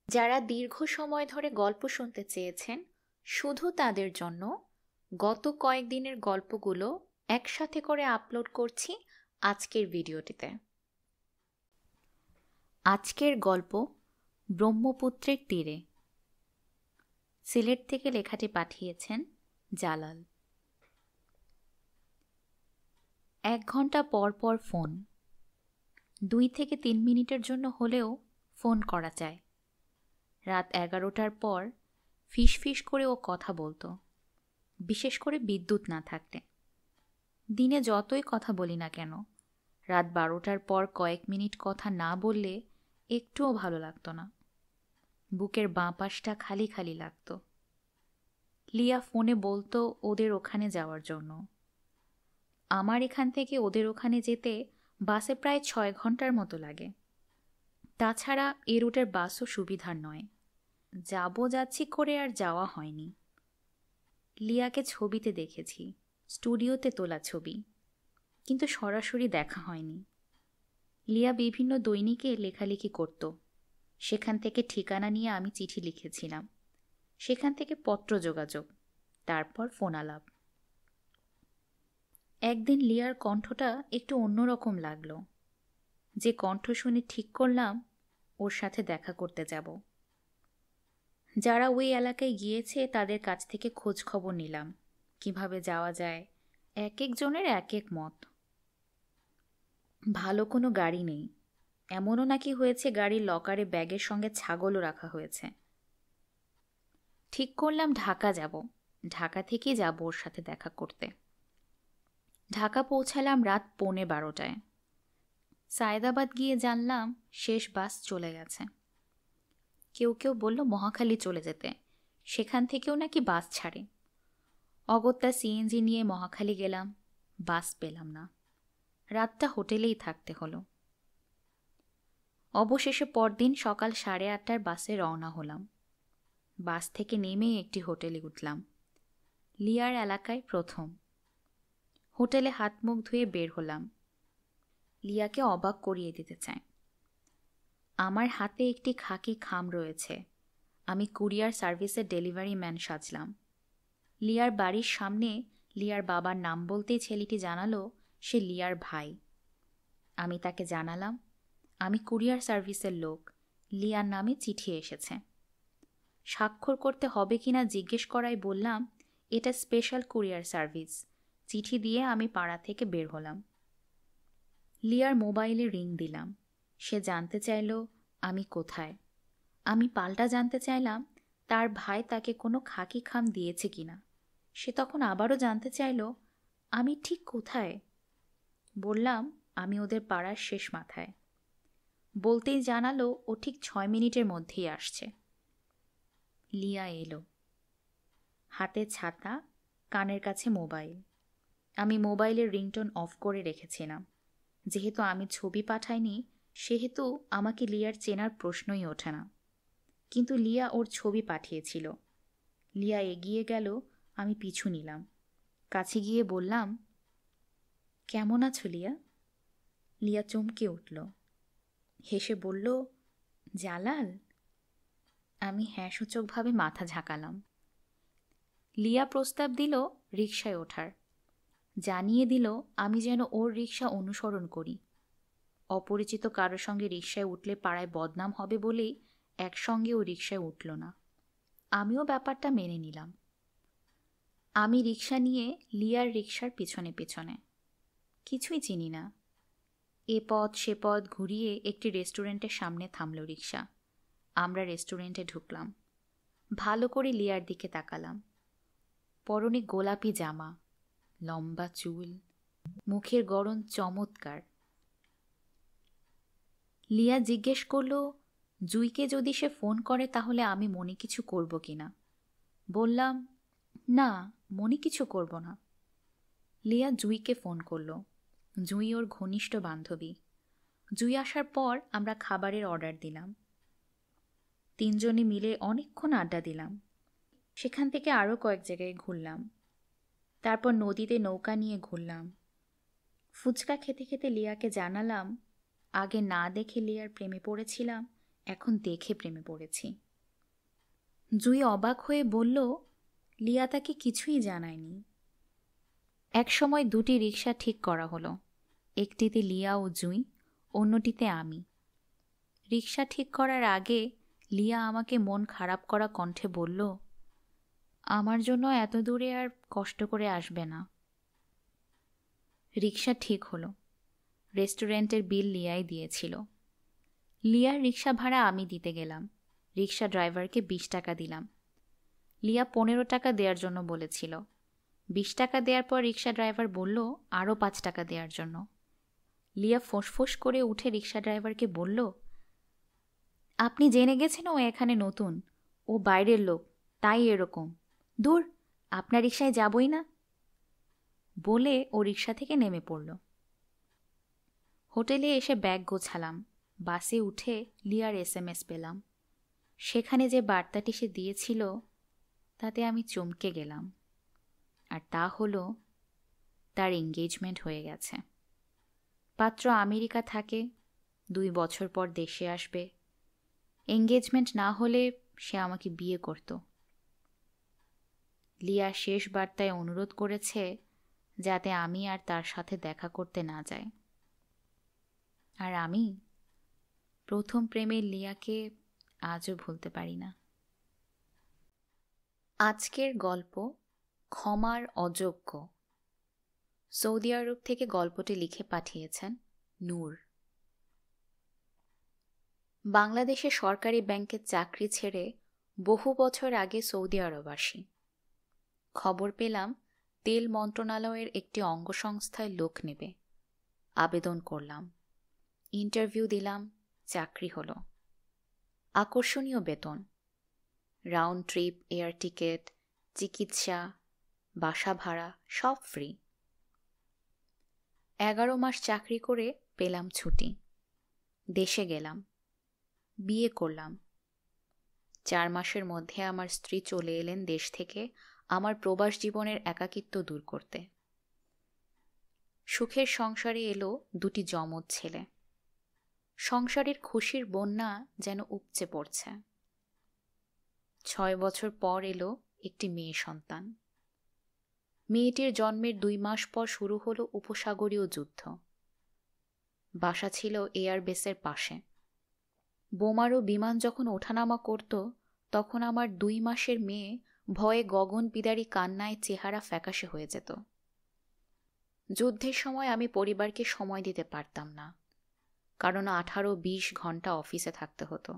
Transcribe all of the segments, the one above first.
যারা দীর্ঘ সময় ধরে গল্প শুনতে চেয়েছেন, শুধু তাদের জন্য গত কয়েকদিনের গল্পগুলো একসাথে করে আপলোড করছি আজকের ভিডিওটিতে। আজকের গল্প ব্রহ্মপুত্রের তীরে। সিলেট থেকে লেখাটি পাঠিয়েছেন জালাল। 1 ঘন্টা পর পর ফোন, 2 থেকে 3 মিনিটের জন্য হলেও ফোন করা যায়। রাত 11টার পর ফিস ফিস করে ও কথা বলতো, বিশেষ করে বিদ্যুৎ না থাকলে। দিনে যতই কথা বলি না কেন, রাত 12টার পর কয়েক মিনিট কথা না বললে একটুও ভালো লাগতো না। বুকের বাঁ পাশটা খালি খালি লাগতো। লিয়া ফোনে বলতো ওদের ওখানে যাওয়ার জন্য। আমার এখান থেকে ওদের ওখানে যেতে বাসে প্রায় 6 ঘন্টার মতো লাগে। তাছাড়া এ রুটের বাসও সুবিধার নয়। যাচ্ছি করে আর যাওয়া হয়নি। লিয়াকে ছবিতে দেখেছি, স্টুডিওতে তোলা ছবি, কিন্তু সরাসরি দেখা হয়নি। লিয়া বিভিন্ন দৈনিকে লেখালেখি করত। সেখান থেকে ঠিকানা নিয়ে আমি চিঠি লিখেছিলাম। সেখান থেকে পত্র যোগাযোগ, তারপর ফোন আলাপ। একদিন লিয়ার কণ্ঠটা একটু অন্যরকম লাগলো। যে কণ্ঠ শুনে ঠিক করলাম ওর সাথে দেখা করতে যাব। যারা ওই এলাকায় গিয়েছে তাদের কাছ থেকে খোঁজ খবর নিলাম, কিভাবে যাওয়া যায়। এক একজনের এক এক মত। ভালো কোনো গাড়ি নেই, এমনও নাকি হয়েছে গাড়ির লকারে ব্যাগের সঙ্গে ছাগলও রাখা হয়েছে। ঠিক করলাম ঢাকা যাব। ঢাকা থেকেই যাব ওর সাথে দেখা করতে। ঢাকা পৌঁছালাম রাত 11:15টায়। সায়েদাবাদ গিয়ে জানলাম শেষ বাস চলে গেছে। কেউ কেউ বলল মহাখালী চলে যেতে, সেখান থেকেও নাকি বাস ছাড়ে। অগত্যা সিএনজি নিয়ে মহাখালী গেলাম, বাস পেলাম না। রাতটা হোটেলেই থাকতে হলো। অবশেষে পরদিন সকাল 8:30টার বাসে রওনা হলাম। বাস থেকে নেমেই একটি হোটেলে উঠলাম। লিয়ার এলাকায় প্রথম। হোটেলে হাত মুখ ধুয়ে বের হলাম। লিয়াকে অবাক করিয়ে দিতে চাই। আমার হাতে একটি খাকি খাম রয়েছে। আমি কুরিয়ার সার্ভিসের ডেলিভারি ম্যান সাজলাম। লিয়ার বাড়ির সামনে লিয়ার বাবার নাম বলতেই ছেলেটি জানালো সে লিয়ার ভাই। আমি তাকে জানালাম আমি কুরিয়ার সার্ভিসের লোক, লিয়ার নামে চিঠি এসেছে। স্বাক্ষর করতে হবে কিনা জিজ্ঞেস করায় বললাম এটা স্পেশাল কুরিয়ার সার্ভিস। চিঠি দিয়ে আমি পাড়া থেকে বের হলাম। লিয়ার মোবাইলে রিং দিলাম। সে জানতে চাইল আমি কোথায়। আমি পাল্টা জানতে চাইলাম তার ভাই তাকে কোনো খাকি খাম দিয়েছে কিনা। সে তখন আবারও জানতে চাইল আমি ঠিক কোথায়। বললাম আমি ওদের পাড়ার শেষ মাথায়। বলতেই জানালো ও ঠিক 6 মিনিটের মধ্যেই আসছে। লিয়া এলো, হাতে ছাতা, কানের কাছে মোবাইল। আমি মোবাইলের রিংটোন অফ করে রেখেছিলাম। যেহেতু আমি ছবি পাঠাইনি সেহেতু আমাকে লিয়ার চেনার প্রশ্নই ওঠে না। কিন্তু লিয়া ওর ছবি পাঠিয়েছিল। লিয়া এগিয়ে গেল, আমি পিছু নিলাম। কাছে গিয়ে বললাম কেমন আছো লিয়া? লিয়া চমকে উঠল, হেসে বলল জালাল। আমি হ্যাঁ সূচকভাবে মাথা ঝাঁকালাম। লিয়া প্রস্তাব দিল রিকশায় ওঠার। জানিয়ে দিল আমি যেন ওর রিকশা অনুসরণ করি। অপরিচিত কারোর সঙ্গে রিকশায় উঠলে পাড়ায় বদনাম হবে বলেই একসঙ্গে ও রিকশায় উঠল না। আমিও ব্যাপারটা মেনে নিলাম। আমি রিকশা নিয়ে লিয়ার রিকশার পিছনে পিছনে। কিছুই চিনি না। এ পথ সে পথ ঘুরিয়ে একটি রেস্টুরেন্টের সামনে থামল রিকশা। আমরা রেস্টুরেন্টে ঢুকলাম। ভালো করে লিয়ার দিকে তাকালাম। পরনে গোলাপি জামা, লম্বা চুল, মুখের গড়ন চমৎকার। লিয়া জিজ্ঞেস করল জুইকে যদি সে ফোন করে তাহলে আমি মনে কিছু করব কিনা। বললাম না, মনে কিছু করব না। লিয়া জুইকে ফোন করল। জুই ওর ঘনিষ্ঠ বান্ধবী। জুই আসার পর আমরা খাবারের অর্ডার দিলাম। 3 জনে মিলে অনেকক্ষণ আড্ডা দিলাম। সেখান থেকে আরও কয়েক জায়গায় ঘুরলাম। তারপর নদীতে নৌকা নিয়ে ঘুরলাম। ফুচকা খেতে খেতে লিয়াকে জানালাম আগে না দেখে লিয়ার প্রেমে পড়েছিলাম, এখন দেখে প্রেমে পড়েছি। জুই অবাক হয়ে বলল, লিয়া তাকে কিছুই জানায়নি। একসময় দুটি রিকশা ঠিক করা হলো, একটিতে লিয়া ও জুই, অন্যটিতে আমি। রিকশা ঠিক করার আগে লিয়া আমাকে মন খারাপ করা কণ্ঠে বলল, আমার জন্য এত দূরে আর কষ্ট করে আসবে না। রিকশা ঠিক হলো। রেস্টুরেন্টের বিল লিয়াই দিয়েছিল। লিয়ার রিকশা ভাড়া আমি দিতে গেলাম। রিকশা ড্রাইভারকে 20 টাকা দিলাম। লিয়া 15 টাকা দেওয়ার জন্য বলেছিল। 20 টাকা দেওয়ার পর রিকশা ড্রাইভার বলল আরও 5 টাকা দেওয়ার জন্য। লিয়া ফোঁস করে উঠে রিকশা ড্রাইভারকে বলল, আপনি জেনে গেছেন ও এখানে নতুন, ও বাইরের লোক, তাই এরকম। দূর, আপনার রিকশায় যাবই না। বলে ও রিকশা থেকে নেমে পড়ল। হোটেলে এসে ব্যাগ গোছালাম। বাসে উঠে লিয়ার SMS পেলাম। সেখানে যে বার্তাটি সে দিয়েছিল তাতে আমি চমকে গেলাম। আর তা হলো, তার এঙ্গেজমেন্ট হয়ে গেছে। পাত্র আমেরিকা থাকে, 2 বছর পর দেশে আসবে। এঙ্গেজমেন্ট না হলে সে আমাকে বিয়ে করত। লিয়া শেষ বার্তায় অনুরোধ করেছে যাতে আমি আর তার সাথে দেখা করতে না যাই। আর আমি প্রথম প্রেমের লিয়াকে আজও ভুলতে পারি না। আজকের গল্প ক্ষমার অযোগ্য। সৌদি আরব থেকে গল্পটি লিখে পাঠিয়েছেন নূর। বাংলাদেশে সরকারি ব্যাংকের চাকরি ছেড়ে বহু বছর আগে সৌদি আরব আসি। খবর পেলাম তেল মন্ত্রণালয়ের একটি অঙ্গসংস্থায় লোক নেবে। আবেদন করলাম, ইন্টারভিউ দিলাম, চাকরি হলো। আকর্ষণীয় বেতন, রাউন্ড ট্রিপ এয়ার টিকিট, চিকিৎসা, বাসা ভাড়া সব ফ্রি। 11 মাস চাকরি করে পেলাম ছুটি। দেশে গেলাম, বিয়ে করলাম। 4 মাসের মধ্যে আমার স্ত্রী চলে এলেন দেশ থেকে আমার প্রবাস জীবনের একাকিত্ব দূর করতে। সুখের সংসারে এলো 2টি যমজ ছেলে। সংসারের খুশির বন্যা যেন উপচে পড়ছে। 6 বছর পর এলো একটি মেয়ে সন্তান। মেয়েটির জন্মের 2 মাস পর শুরু হলো উপসাগরীয় যুদ্ধ। বাসা ছিল এয়ারবেসের পাশে। বোমারু বিমান যখন ওঠানামা করত তখন আমার 2 মাসের মেয়ে ভয়ে গগন বিদারী কান্নায় চেহারা ফ্যাকাশে হয়ে যেত। যুদ্ধের সময় আমি পরিবারকে সময় দিতে পারতাম না, কারণ 18-20 ঘন্টা অফিসে থাকতে হতো।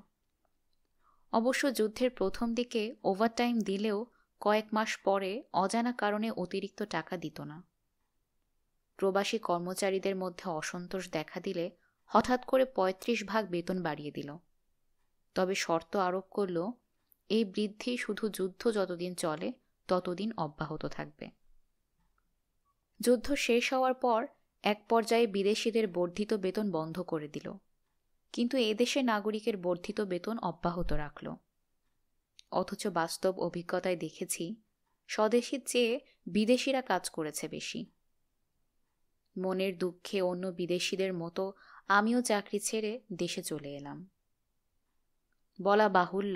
অবশ্য যুদ্ধের প্রথম দিকে ওভারটাইম দিলেও কয়েক মাস পরে অজানা কারণে অতিরিক্ত টাকা দিত না। প্রবাসী কর্মচারীদের মধ্যে অসন্তোষ দেখা দিলে হঠাৎ করে 35 ভাগ বেতন বাড়িয়ে দিল। তবে শর্ত আরোপ করল, এই বৃদ্ধি শুধু যুদ্ধ যতদিন চলে ততদিন অব্যাহত থাকবে। যুদ্ধ শেষ হওয়ার পর এক পর্যায়ে বিদেশিদের বর্ধিত বেতন বন্ধ করে দিল, কিন্তু এদেশের নাগরিকের বর্ধিত বেতন অব্যাহত রাখল। অথচ বাস্তব অভিজ্ঞতায় দেখেছি স্বদেশীর চেয়ে বিদেশিরা কাজ করেছে বেশি। মনের দুঃখে অন্য বিদেশিদের মতো আমিও চাকরি ছেড়ে দেশে চলে এলাম। বলা বাহুল্য,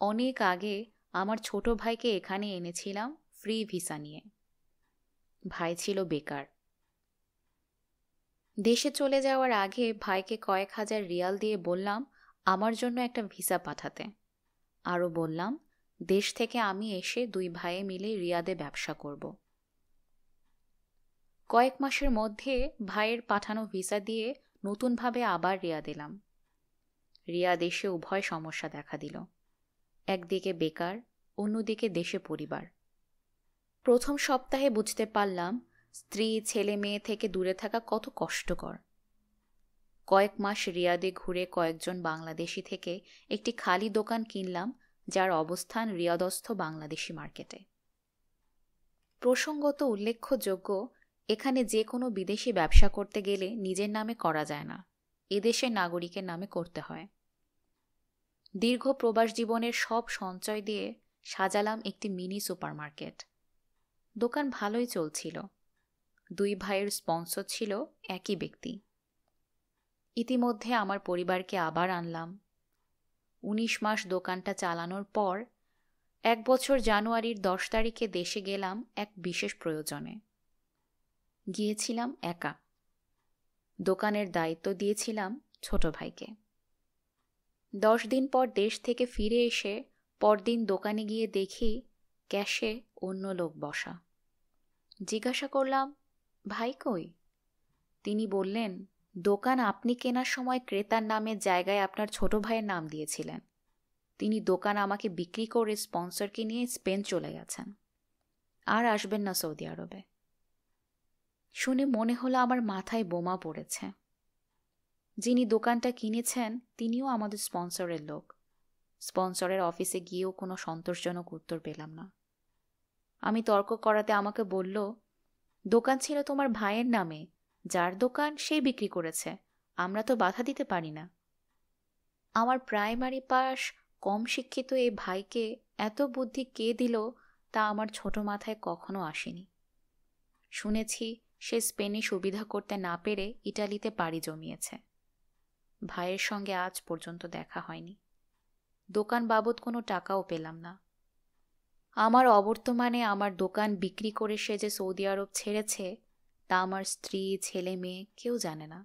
অনেক আগে আমার ছোট ভাইকে এখানে এনেছিলাম ফ্রি ভিসা নিয়ে। ভাই ছিল বেকার। দেশে চলে যাওয়ার আগে ভাইকে কয়েক হাজার রিয়াল দিয়ে বললাম আমার জন্য একটা ভিসা পাঠাতে। আরও বললাম দেশ থেকে আমি এসে 2 ভাইয়ে মিলে রিয়াদে ব্যবসা করব। কয়েক মাসের মধ্যে ভাইয়ের পাঠানো ভিসা দিয়ে নতুনভাবে আবার রিয়াদ এলাম। রিয়াদ এসে উভয় সমস্যা দেখা দিল। একদিকে বেকার, অন্যদিকে দেশে পরিবার। প্রথম সপ্তাহে বুঝতে পারলাম স্ত্রী ছেলে মেয়ে থেকে দূরে থাকা কত কষ্টকর। কয়েক মাস রিয়াদে ঘুরে কয়েকজন বাংলাদেশি থেকে একটি খালি দোকান কিনলাম, যার অবস্থান রিয়াদস্থ বাংলাদেশি মার্কেটে। প্রসঙ্গত উল্লেখযোগ্য, এখানে যে কোনো বিদেশি ব্যবসা করতে গেলে নিজের নামে করা যায় না, এদেশের নাগরিকের নামে করতে হয়। দীর্ঘ প্রবাস জীবনের সব সঞ্চয় দিয়ে সাজালাম একটি মিনি সুপারমার্কেট। দোকান ভালোই চলছিল। 2 ভাইয়ের স্পন্সর ছিল একই ব্যক্তি। ইতিমধ্যে আমার পরিবারকে আবার আনলাম। 19 মাস দোকানটা চালানোর পর 1 বছর জানুয়ারির 10 তারিখে দেশে গেলাম এক বিশেষ প্রয়োজনে। গিয়েছিলাম একা। দোকানের দায়িত্ব দিয়েছিলাম ছোট ভাইকে। 10 দিন পর দেশ থেকে ফিরে এসে পরদিন দোকানে গিয়ে দেখি ক্যাশে অন্য লোক বসা। জিজ্ঞাসা করলাম, ভাই কই? তিনি বললেন, দোকান আপনি কেনার সময় ক্রেতার নামের জায়গায় আপনার ছোট ভাইয়ের নাম দিয়েছিলেন। তিনি দোকান আমাকে বিক্রি করে স্পন্সরকে নিয়ে স্পেন চলে গেছেন, আর আসবেন না সৌদি আরবে। শুনে মনে হলো আমার মাথায় বোমা পড়েছে। যিনি দোকানটা কিনেছেন তিনিও আমাদের স্পন্সরের লোক। স্পন্সরের অফিসে গিয়েও কোনো সন্তোষজনক উত্তর পেলাম না। আমি তর্ক করাতে আমাকে বলল, দোকান ছিল তোমার ভাইয়ের নামে, যার দোকান সেই বিক্রি করেছে, আমরা তো বাধা দিতে পারি না। আমার প্রাইমারি পাস, কম শিক্ষিত এই ভাইকে এত বুদ্ধি কে দিল তা আমার ছোট মাথায় কখনো আসেনি। শুনেছি সে স্পেনে সুবিধা করতে না পেরে ইটালিতে পাড়ি জমিয়েছে। ভাইয়ের সঙ্গে আজ পর্যন্ত দেখা হয়নি। দোকান বাবদ কোনো টাকাও পেলাম না। আমার অবর্তমানে আমার দোকান বিক্রি করে সে যে সৌদি আরব ছেড়েছে তা আমার স্ত্রী, ছেলে মেয়ে কেউ জানে না।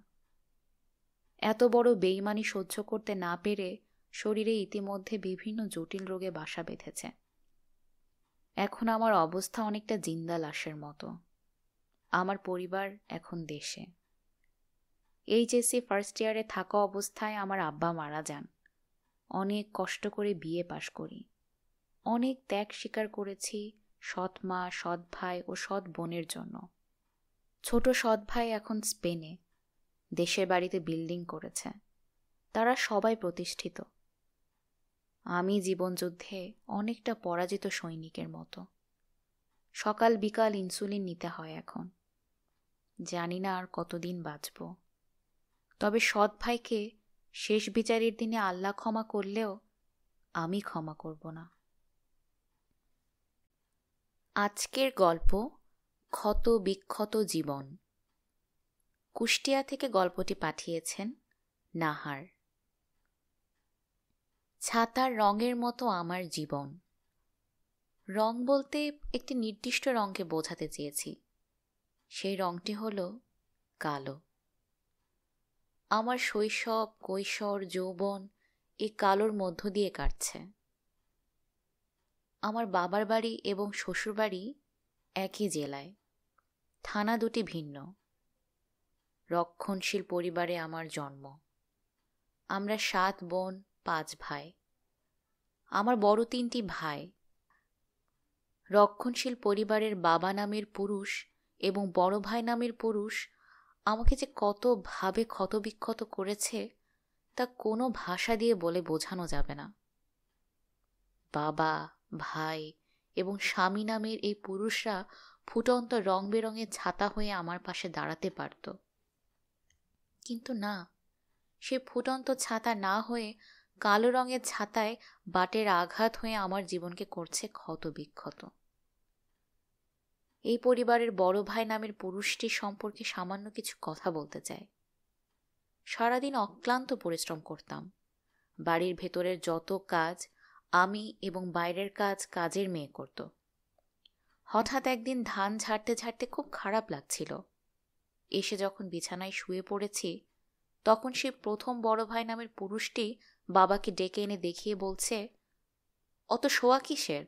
এত বড় বেইমানি সহ্য করতে না পেরে শরীরে ইতিমধ্যে বিভিন্ন জটিল রোগে বাসা বেঁধেছে। এখন আমার অবস্থা অনেকটা জিন্দা লাশের মতো। আমার পরিবার এখন দেশে। এইচএসসি ফার্স্ট ইয়ারে থাকা অবস্থায় আমার আব্বা মারা যান। অনেক কষ্ট করে বিএ পাশ করি। অনেক ত্যাগ স্বীকার করেছি সৎ মা, সৎ ভাই ও সৎ বোনের জন্য। ছোট সৎ ভাই এখন স্পেনে দেশের বাড়িতে বিল্ডিং করেছে। তারা সবাই প্রতিষ্ঠিত। আমি জীবনযুদ্ধে অনেকটা পরাজিত সৈনিকের মতো। সকাল বিকাল ইনসুলিন নিতে হয় এখন। জানি না আর কতদিন বাঁচব। তবে সৎ ভাইকে শেষ বিচারের দিনে আল্লাহ ক্ষমা করলেও আমি ক্ষমা করব না। আজকের গল্প ক্ষত বিক্ষত জীবন। কুষ্টিয়া থেকে গল্পটি পাঠিয়েছেন নাহার। ছাতার রঙের মতো আমার জীবন। রং বলতে একটি নির্দিষ্ট রঙকে বোঝাতে চেয়েছি। সেই রঙটি হল কালো। আমার শৈশব, কৈশোর, যৌবন এই কালোর মধ্য দিয়ে কাটছে। আমার বাবার বাড়ি এবং শ্বশুর বাড়ি একই জেলায়, থানা দুটি ভিন্ন। রক্ষণশীল পরিবারে আমার জন্ম। আমরা 7 বোন, 5 ভাই। আমার বড় 3টি ভাই। রক্ষণশীল পরিবারের বাবা নামের পুরুষ এবং বড় ভাই নামের পুরুষ আমাকে যে কতভাবে ক্ষতবিক্ষত করেছে তা কোনো ভাষা দিয়ে বলে বোঝানো যাবে না। বাবা, ভাই এবং স্বামী নামের এই পুরুষরা ফুটন্ত রং বেরঙের ছাতা হয়ে আমার পাশে দাঁড়াতে পারত, কিন্তু না, সে ফুটন্ত ছাতা না হয়ে কালো রঙের ছাতায় বাটের আঘাত হয়ে আমার জীবনকে করছে ক্ষতবিক্ষত। এই পরিবারের বড় ভাই নামের পুরুষটি সম্পর্কে সামান্য কিছু কথা বলতে চাই। সারাদিন অক্লান্ত পরিশ্রম করতাম। বাড়ির ভেতরের যত কাজ আমি এবং বাইরের কাজ কাজের মেয়ে করত। হঠাৎ একদিন ধান ঝাড়তে ঝাড়তে খুব খারাপ লাগছিল। এসে যখন বিছানায় শুয়ে পড়েছি তখন সে প্রথম বড় ভাই নামের পুরুষটি বাবাকে ডেকে এনে দেখিয়ে বলছে, অত শোয়া কিসের?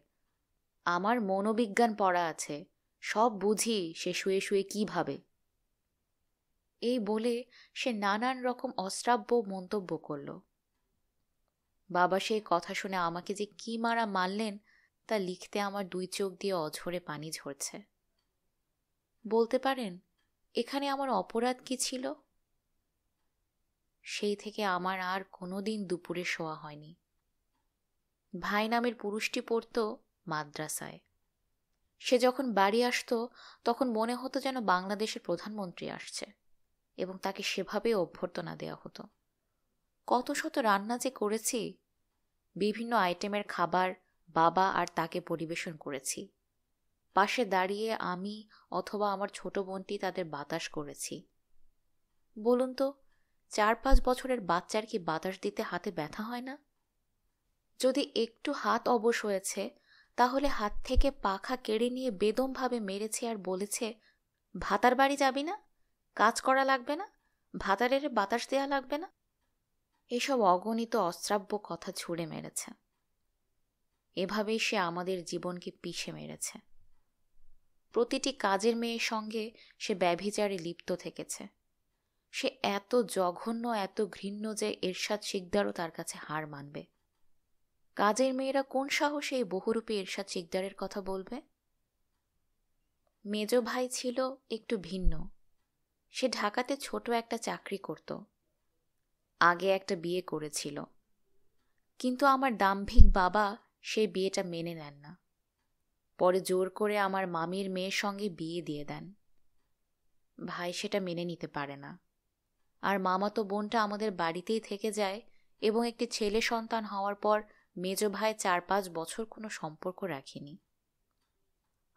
আমার মনোবিজ্ঞান পড়া আছে, সব বুঝি সে শুয়ে শুয়ে কি ভাবে। এই বলে সে নানান রকম অশ্রাব্য মন্তব্য করল। বাবা সেই কথা শুনে আমাকে যে কি মারা মারলেন তা লিখতে আমার 2 চোখ দিয়ে অঝরে পানি ঝরছে। বলতে পারেন এখানে আমার অপরাধ কি ছিল? সেই থেকে আমার আর কোনোদিন দুপুরে শোয়া হয়নি। ভাই নামের পুরুষটি পড়ত মাদ্রাসায়। সে যখন বাড়ি আসতো তখন মনে হতো যেন বাংলাদেশের প্রধানমন্ত্রী আসছে এবং তাকে সেভাবে অভ্যর্থনা দেওয়া হতো। কত শত রান্না যে করেছি, বিভিন্ন আইটেমের খাবার বাবা আর তাকে পরিবেশন করেছি। পাশে দাঁড়িয়ে আমি অথবা আমার ছোট বোনটি তাদের বাতাস করেছি। বলুন তো, 4-5 বছরের বাচ্চার কি বাতাস দিতে হাতে ব্যথা হয় না? যদি একটু হাত অবশ হয়েছে, তাহলে হাত থেকে পাখা কেড়ে নিয়ে বেদমভাবে মেরেছে আর বলেছে, ভাতার বাড়ি যাবি না? কাজ করা লাগবে না? ভাতারের বাতাস দেয়া লাগবে না? এসব অগণিত অশ্রাব্য কথা ছুঁড়ে মেরেছে। এভাবেই সে আমাদের জীবনকে পিষে মেরেছে। প্রতিটি কাজের মেয়ের সঙ্গে সে ব্যভিচারে লিপ্ত থেকেছে। সে এত জঘন্য, এত ঘৃণ্য যে এরশাদ শিকদারও তার কাছে হার মানবে। কাজের মেয়েরা কোন সাহসে এই বহুরূপী এরশাদ শিকদারের কথা বলবে? মেজ ভাই ছিল একটু ভিন্ন। সে ঢাকাতে ছোট একটা চাকরি করত। আগে একটা বিয়ে করেছিল, কিন্তু আমার দাম্ভিক বাবা সেই বিয়েটা মেনে নেন না। পরে জোর করে আমার মামির মেয়ের সঙ্গে বিয়ে দিয়ে দেন। ভাই সেটা মেনে নিতে পারে না, আর মামাতো বোনটা আমাদের বাড়িতেই থেকে যায় এবং একটি ছেলে সন্তান হওয়ার পর মেজ ভাই 4-5 বছর কোনো সম্পর্ক রাখেনি।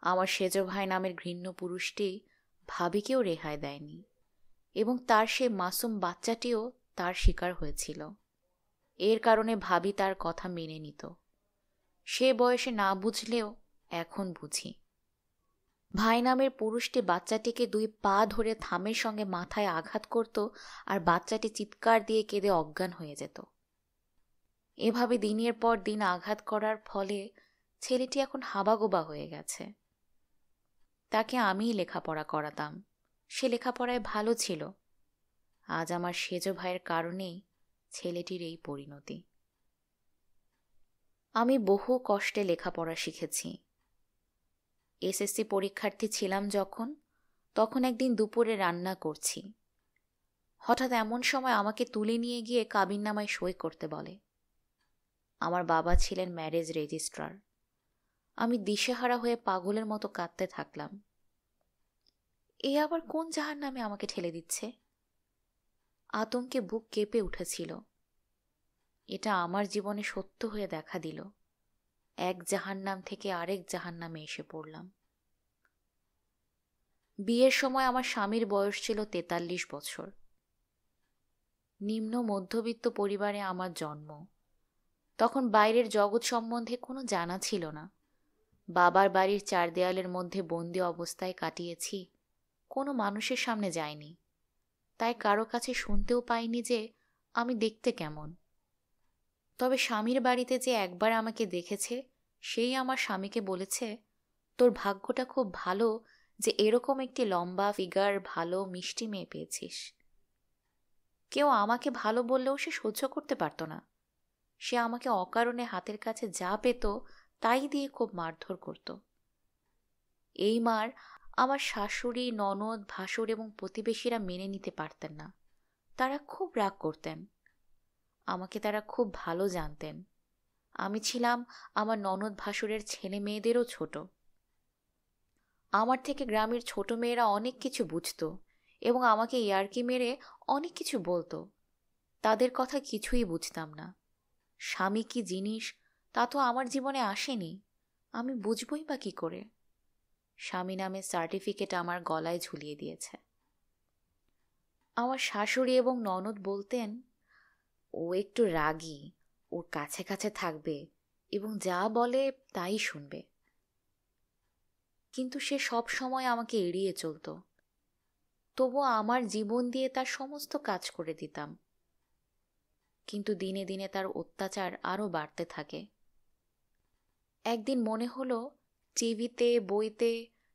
আমার সেজ ভাই নামের ঘৃণ্য পুরুষটি ভাবিকেও রেহাই দেয়নি, এবং তার সে মাসুম বাচ্চাটিও তার শিকার হয়েছিল। এর কারণে ভাবি তার কথা মেনে নিত। সে বয়সে না বুঝলেও এখন বুঝি। ভাই নামের পুরুষটি বাচ্চাটিকে 2 পা ধরে থামের সঙ্গে মাথায় আঘাত করত, আর বাচ্চাটি চিৎকার দিয়ে কেঁদে অজ্ঞান হয়ে যেত। এভাবে দিনের পর দিন আঘাত করার ফলে ছেলেটি এখন হাবাগোবা হয়ে গেছে। তাকে আমিই লেখাপড়া করাতাম। সে লেখাপড়ায় ভালো ছিল। আজ আমার সেজ ভাইয়ের কারণেই ছেলেটির এই পরিণতি। আমি বহু কষ্টে লেখাপড়া শিখেছি। এসএসসি পরীক্ষার্থী ছিলাম যখন, তখন একদিন দুপুরে রান্না করছি। হঠাৎ এমন সময় আমাকে তুলে নিয়ে গিয়ে কাবিননামায় সই করতে বলে। আমার বাবা ছিলেন ম্যারেজ রেজিস্ট্রার। আমি দিশেহারা হয়ে পাগলের মতো কাঁদতে থাকলাম। এ আবার কোন জাহান্নামে আমাকে ঠেলে দিচ্ছে? আতঙ্কে বুক কেঁপে উঠেছিল। এটা আমার জীবনে সত্য হয়ে দেখা দিল। এক জাহান্নাম থেকে আরেক জাহান্নামে এসে পড়লাম। বিয়ের সময় আমার স্বামীর বয়স ছিল 43 বছর। নিম্ন মধ্যবিত্ত পরিবারে আমার জন্ম। তখন বাইরের জগৎ সম্বন্ধে কোনো জানা ছিল না। বাবার বাড়ির 4 দেয়ালের মধ্যে বন্দি অবস্থায় কাটিয়েছি। কোনো মানুষের সামনে যাইনি, তাই কারো কাছে শুনতেও পাইনি যে আমি দেখতে কেমন। তবে স্বামীর বাড়িতে যে একবার আমাকে দেখেছে, সেই আমার স্বামীকে বলেছে, তোর ভাগ্যটা খুব ভালো যে এরকম একটি লম্বা ফিগার, ভালো মিষ্টি মেয়ে পেয়েছিস। কেউ আমাকে ভালো বললেও সে সহ্য করতে পারত না। সে আমাকে অকারণে হাতের কাছে যা পেত তাই দিয়ে খুব মারধর করত। এই মার আমার শাশুড়ি, ননদ, ভাসুর এবং প্রতিবেশীরা মেনে নিতে পারতেন না। তারা খুব রাগ করতেন। আমাকে তারা খুব ভালো জানতেন। আমি ছিলাম আমার ননদ ভাসুরের ছেলে মেয়েদেরও ছোট। আমার থেকে গ্রামের ছোট মেয়েরা অনেক কিছু বুঝত এবং আমাকে ইয়ার্কি মেরে অনেক কিছু বলতো। তাদের কথা কিছুই বুঝতাম না। স্বামী কি জিনিস তা তো আমার জীবনে আসেনি, আমি বুঝবই বা কি করে? স্বামী নামের সার্টিফিকেট আমার গলায় ঝুলিয়ে দিয়েছে। আমার শাশুড়ি এবং ননদ বলতেন, ও একটু রাগী, ওর কাছে কাছে থাকবে এবং যা বলে তাই শুনবে। কিন্তু সে সব সময় আমাকে এড়িয়ে চলত। তবুও আমার জীবন দিয়ে তার সমস্ত কাজ করে দিতাম। কিন্তু দিনে দিনে তার অত্যাচার আরও বাড়তে থাকে। একদিন মনে হলো, টিভিতে, বইতে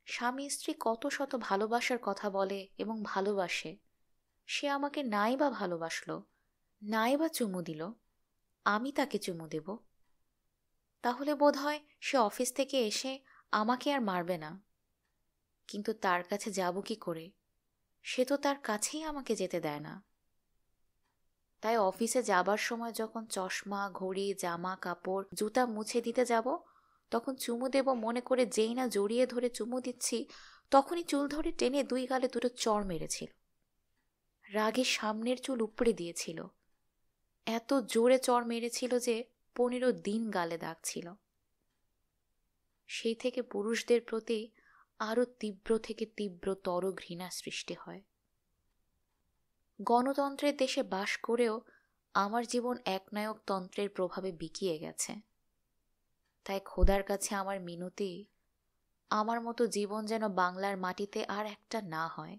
স্বামী স্ত্রী কত শত ভালোবাসার কথা বলে এবং ভালোবাসে। সে আমাকে নাই বা ভালোবাসলো, নাই বা চুমু দিল, আমি তাকে চুমু দেব। তাহলে বোধহয় সে অফিস থেকে এসে আমাকে আর মারবে না। কিন্তু তার কাছে যাব কি করে? সে তো তার কাছেই আমাকে যেতে দেয় না। তাই অফিসে যাবার সময় যখন চশমা, ঘড়ি, জামা কাপড়, জুতা মুছে দিতে যাব, তখন চুমু দেব মনে করে যেই না জড়িয়ে ধরে চুমু দিচ্ছি, তখনই চুল ধরে টেনে 2 গালে 2টো চড় মেরেছিল। রাগে সামনের চুল উপড়ে দিয়েছিল। এত জোরে চড় মেরেছিল যে 15 দিন গালে দাগ ছিল। সেই থেকে পুরুষদের প্রতি আরো তীব্র থেকে তীব্রতর ঘৃণা সৃষ্টি হয়। গণতন্ত্রের দেশে বাস করেও আমার জীবন একনায়কতন্ত্রের প্রভাবে বিকিয়ে গেছে। তাই খোদার কাছে আমার মিনতি, আমার মতো জীবন যেন বাংলার মাটিতে আর একটা না হয়।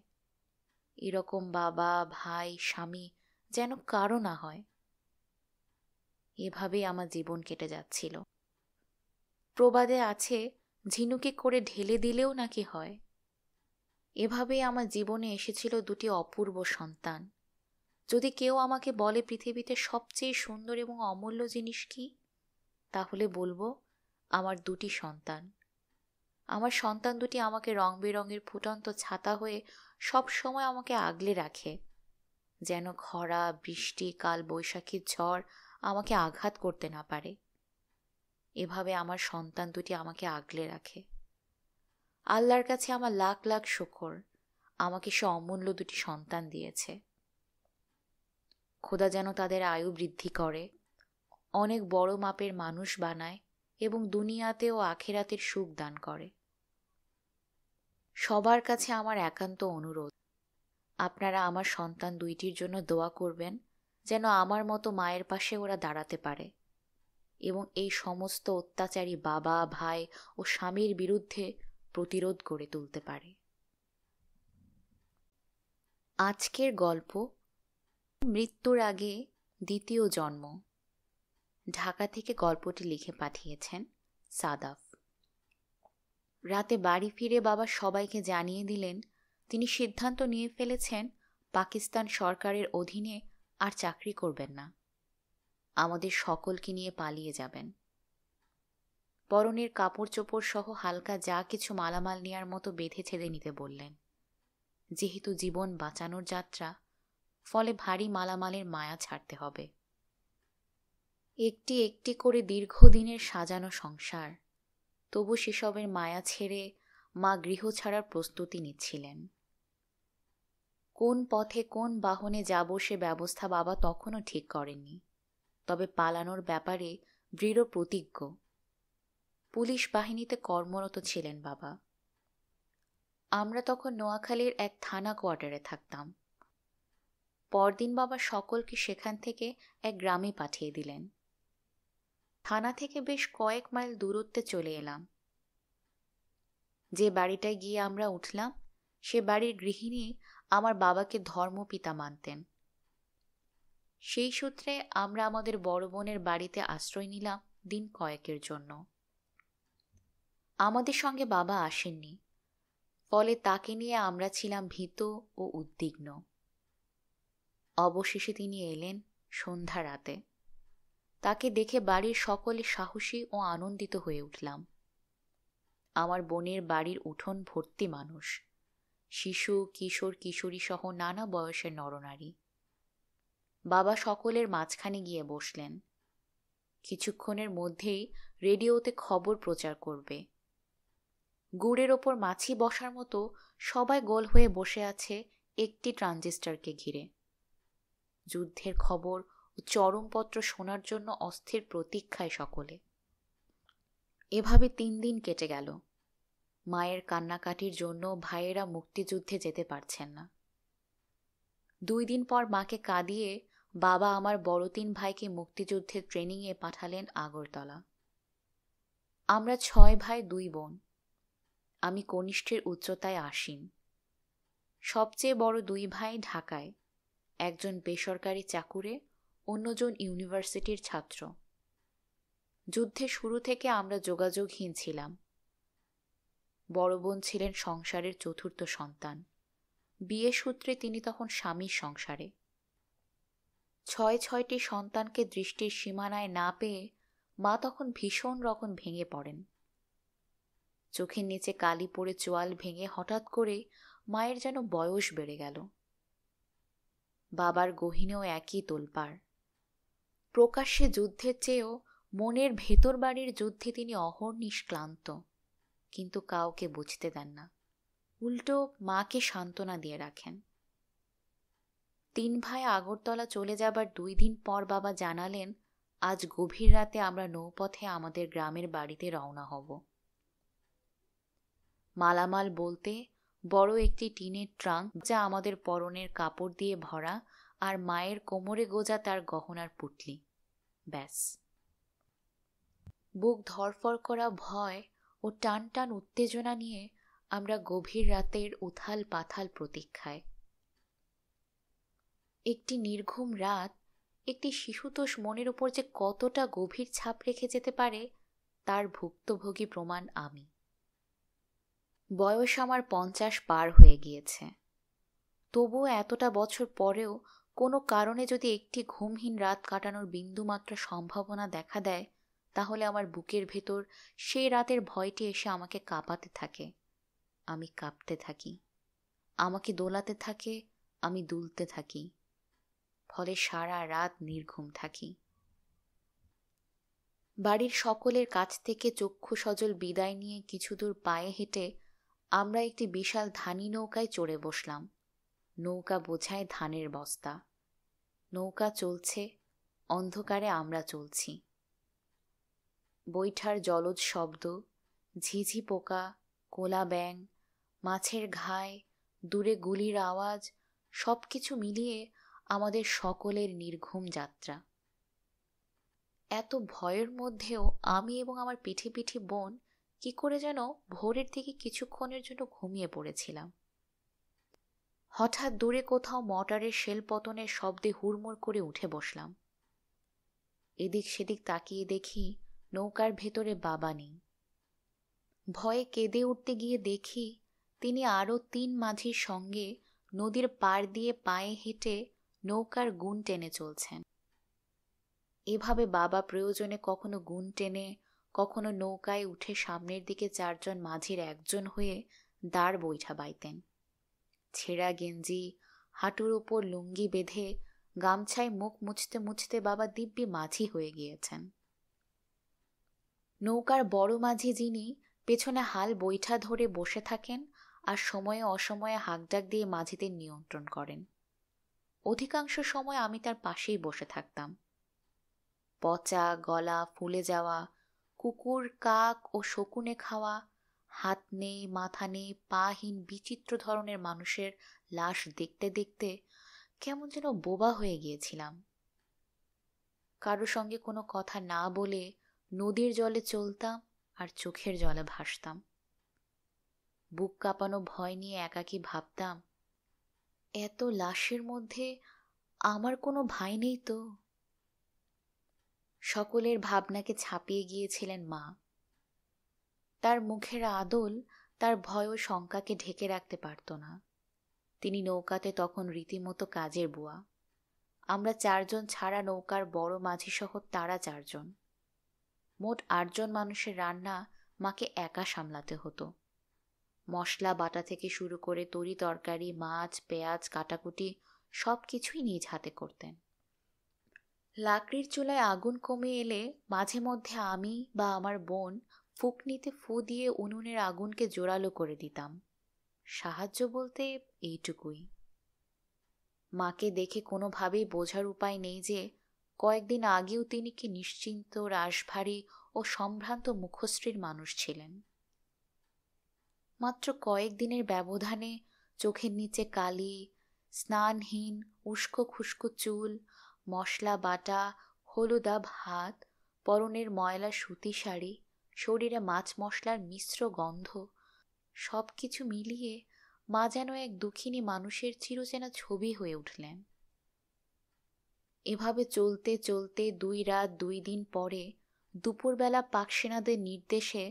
এরকম বাবা, ভাই, স্বামী যেন কারো না হয়। এভাবেই আমার জীবন কেটে যাচ্ছিল। প্রবাদে আছে, ঝিনুকে করে ঢেলে দিলেও নাকি হয়। এভাবেই আমার জীবনে এসেছিল দুটি অপূর্ব সন্তান। যদি কেউ আমাকে বলে পৃথিবীতে সবচেয়ে সুন্দর এবং অমূল্য জিনিস কি, তাহলে বলবো আমার দুটি সন্তান। আমার সন্তান দুটি আমাকে রং বেরঙের ফুটন্ত ছাতা হয়ে সব সময় আমাকে আগলে রাখে, যেন খরা, বৃষ্টি, কাল বৈশাখীর ঝড় আমাকে আঘাত করতে না পারে। এভাবে আমার সন্তান দুটি আমাকে আগলে রাখে। আল্লাহর কাছে আমার লাখ লাখ শুকর, আমাকে সে অমূল্য দুটি সন্তান দিয়েছে। খোদা যেন তাদের আয়ু বৃদ্ধি করে, অনেক বড় মাপের মানুষ বানায় এবং দুনিয়াতে ও আখিরাতের সুখ দান করে। সবার কাছে আমার একান্ত অনুরোধ, আপনারা আমার সন্তান দুইটির জন্য দোয়া করবেন, যেন আমার মতো মায়ের পাশে ওরা দাঁড়াতে পারে এবং এই সমস্ত অত্যাচারী বাবা, ভাই ও স্বামীর বিরুদ্ধে প্রতিরোধ গড়ে তুলতে পারে। আজকের গল্প মৃত্যুর আগে দ্বিতীয় জন্ম। ঢাকা থেকে গল্পটি লিখে পাঠিয়েছেন সাদাফ। রাতে বাড়ি ফিরে বাবা সবাইকে জানিয়ে দিলেন তিনি সিদ্ধান্ত নিয়ে ফেলেছেন পাকিস্তান সরকারের অধীনে আর চাকরি করবেন না, আমাদের সকলকে নিয়ে পালিয়ে যাবেন। পরনের কাপড় চোপড় সহ হালকা যা কিছু মালামাল নেয়ার মতো বেঁধে ছেড়ে নিতে বললেন। যেহেতু জীবন বাঁচানোর যাত্রা, ফলে ভারী মালামালের মায়া ছাড়তে হবে। একটি একটি করে দীর্ঘদিনের সাজানো সংসার, তবু সেসবের মায়া ছেড়ে মা গৃহ ছাড়ার প্রস্তুতি নিচ্ছিলেন। কোন পথে কোন বাহনে যাব সে ব্যবস্থা বাবা তখনও ঠিক করেননি, তবে পালানোর ব্যাপারে দৃঢ় প্রতিজ্ঞ। পুলিশ বাহিনীতে কর্মরত ছিলেন বাবা। আমরা তখন নোয়াখালীর এক থানা কোয়ার্টারে থাকতাম। পরদিন বাবা সকলকে সেখান থেকে এক গ্রামে পাঠিয়ে দিলেন। থানা থেকে বেশ কয়েক মাইল দূরত্বে চলে এলাম। যে বাড়িটায় গিয়ে আমরা উঠলাম, সে বাড়ির গৃহিণী আমার বাবাকে ধর্মপিতা মানতেন। সেই সূত্রে আমরা আমাদের বড় বোনের বাড়িতে আশ্রয় নিলাম দিন কয়েকের জন্য। আমাদের সঙ্গে বাবা আসেননি, ফলে তাকে নিয়ে আমরা ছিলাম ভীত ও উদ্বিগ্ন। অবশেষে তিনি এলেন সন্ধ্যা রাতে। তাকে দেখে বাড়ির সকলে সাহসী ও আনন্দিত হয়ে উঠলাম। আমার বোনের বাড়ির উঠোন ভর্তি মানুষ, শিশু, কিশোর, কিশোরী সহ নানা বয়সের নরনারী। বাবা সকলের মাঝখানে গিয়ে বসলেন। কিছুক্ষণের মধ্যেই রেডিওতে খবর প্রচার করবে। গুড়ের ওপর মাছি বসার মতো সবাই গোল হয়ে বসে আছে একটি ট্রানজিস্টরকে ঘিরে। যুদ্ধের খবর ও চরমপত্র শোনার জন্য অস্থির প্রতীক্ষায় সকলে। এভাবে 3 দিন কেটে গেল। মায়ের কান্নাকাটির জন্য ভাইয়েরা মুক্তিযুদ্ধে যেতে পারছেন না। 2 দিন পর মাকে কাঁদিয়ে বাবা আমার বড় 3 ভাইকে মুক্তিযুদ্ধের ট্রেনিংয়ে পাঠালেন আগরতলা। আমরা 6 ভাই 2 বোন। আমি কনিষ্ঠের উচ্চতায় আসীন। সবচেয়ে বড় 2 ভাই ঢাকায়, একজন বেসরকারি চাকুরে, অন্যজন ইউনিভার্সিটির ছাত্র। যুদ্ধের শুরু থেকে আমরা যোগাযোগহীন ছিলাম। বড় বোন ছিলেন সংসারের চতুর্থ সন্তান। বিয়ে সূত্রে তিনি তখন স্বামীর সংসারে। 6টি সন্তানকে দৃষ্টির সীমানায় না পেয়ে মা তখন ভীষণ রকম ভেঙে পড়েন। চোখের নিচে কালি পড়ে চোয়াল ভেঙে হঠাৎ করে মায়ের যেন বয়স বেড়ে গেল। বাবার গহীনেও একই তোলপাড়। প্রকাশ্যে যুদ্ধের চেয়েও মনের ভেতর বাড়ির যুদ্ধে তিনি অহর্নিশ ক্লান্ত, কিন্তু কাউকে বুঝতে দেন না। উল্টো মাকে সান্ত্বনা দিয়ে রাখেন। 3 ভাই আগরতলা চলে যাবার 2 দিন পর বাবা জানালেন আজ গভীর রাতে আমরা নৌপথে আমাদের গ্রামের বাড়িতে রওনা হব। মালামাল বলতে বড় একটি টিনের ট্রাঙ্ক, যা আমাদের পরনের কাপড় দিয়ে ভরা আর মায়ের কোমরে গোজা তার গহনার পুটলি। ব্যাস। বুক ধরফর করা ভয় ও টান টান উত্তেজনা নিয়ে আমরা গভীর রাতের উথাল পাথাল প্রতীক্ষায়। একটি নির্ঘুম রাত একটি শিশুতোষ মনের উপর যে কতটা গভীর ছাপ রেখে যেতে পারে তার ভুক্তভোগী প্রমাণ আমি। বয়স আমার 50 পার হয়ে গিয়েছে। তবুও এতটা বছর পরেও কোনো কারণে যদি একটি ঘুমহীন রাত কাটানোর বিন্দুমাত্র সম্ভাবনা দেখা দেয়, তাহলে আমার বুকের ভেতর সেই রাতের ভয়টি এসে আমাকে কাঁপাতে থাকে। আমি কাঁপতে থাকি, আমাকে দোলাতে থাকে, আমি দুলতে থাকি, ফলে সারা রাত নির্ঘুম থাকি। বাড়ির সকলের কাছ থেকে চক্ষু সজল বিদায় নিয়ে কিছু দূর পায়ে হেঁটে আমরা একটি বিশাল ধানি নৌকায় চড়ে বসলাম। নৌকা বোঝায় ধানের বস্তা। নৌকা চলছে, অন্ধকারে আমরা চলছি। বৈঠার জলজ শব্দ, ঝিঝি পোকা, কোলা ব্যাঙ, মাছের ঘায়, দূরে গুলির আওয়াজ, সবকিছু মিলিয়ে আমাদের সকলের নির্ঘুম যাত্রা। এত ভয়ের মধ্যেও আমি এবং আমার পিঠে পিঠে বোন কি করে যেন ভোরের দিকে কিছুক্ষণের জন্য ঘুমিয়ে পড়েছিলাম। হঠাৎ দূরে কোথাও মর্টারের শেল পতনের শব্দে হুড়মুড় করে উঠে বসলাম। এদিক সেদিক তাকিয়ে দেখি নৌকার ভেতরে বাবা নেই। ভয়ে কেঁদে উঠতে গিয়ে দেখি তিনি আরও 3 মাঝির সঙ্গে নদীর পাড় দিয়ে পায়ে হেঁটে নৌকার গুণ টেনে চলছেন। এভাবে বাবা প্রয়োজনে কখনো গুণ টেনে, কখনো নৌকায় উঠে সামনের দিকে 4 জন মাঝির একজন হয়ে দাঁড় বৈঠা বাইতেন। ছেঁড়া গেঞ্জি, হাঁটুর উপর লুঙ্গি বেঁধে গামছায় মুখ মুছতে মুছতে বাবা দিব্যি মাঝি হয়ে গিয়েছেন। নৌকার বড় মাঝি যিনি পেছনে হাল বৈঠা ধরে বসে থাকেন আর সময়ে অসময়ে হাঁকডাক দিয়ে মাঝিদের নিয়ন্ত্রণ করেন। অধিকাংশ সময় আমি তার পাশেই বসে থাকতাম। পচা, গলা ফুলে যাওয়া, কুকুর, কাক ও শকুনে খাওয়া, হাত নেই, মাথা নেই, পাহীন বিচিত্র ধরনের মানুষের লাশ দেখতে দেখতে কেমন যেন বোবা হয়ে গিয়েছিলাম। কারো সঙ্গে কোনো কথা না বলে নদীর জলে চলতাম আর চোখের জলে ভাসতাম। বুক কাঁপানো ভয় নিয়ে একাকী ভাবতাম, এত লাশের মধ্যে আমার কোনো ভাই নেই তো? সকলের ভাবনাকে ছাপিয়ে গিয়েছিলেন মা। তার মুখের আদল তার ভয় ও শঙ্কাকে ঢেকে রাখতে পারত না। তিনি নৌকাতে তখন রীতিমতো কাজের বুয়া। আমরা 4 জন ছাড়া নৌকার বড় মাঝি সহ তারা 4 জন। মোট 8 জন মানুষের রান্না মাকে একা সামলাতে হতো। মশলা বাটা থেকে শুরু করে তরি তরকারি, মাছ, পেঁয়াজ কাটাকুটি সব কিছুই নিজ হাতে করতেন। লাকড়ির চুলায় আগুন কমে এলে মাঝে মধ্যে আমি বা আমার বোন ফুঁকনিতে ফু দিয়ে উনুনের আগুনকে জোরালো করে দিতাম। সাহায্য বলতে এইটুকুই। মাকে দেখে কোনোভাবেই বোঝার উপায় নেই যে কয়েকদিন আগেও তিনি কি নিশ্চিন্ত, রাশভারী ও সম্ভ্রান্ত মুখশ্রীর মানুষ ছিলেন। মাত্র কয়েকদিনের ব্যবধানে চোখের নিচে কালি, স্নানহীন উস্কো খুস্কো চুল, মশলা বাটা হলুদাভ হাত, পরনের ময়লা সুতি শাড়ি, শরীরে মাছ মশলার মিশ্র গন্ধ, সব কিছু মিলিয়ে মা যেন এক দুঃখিনী মানুষের চিরচেনা ছবি হয়ে উঠলেন। এভাবে চলতে চলতে 2 রাত 2 দিন পরে দুপুরবেলা পাকসেনাদের নির্দেশে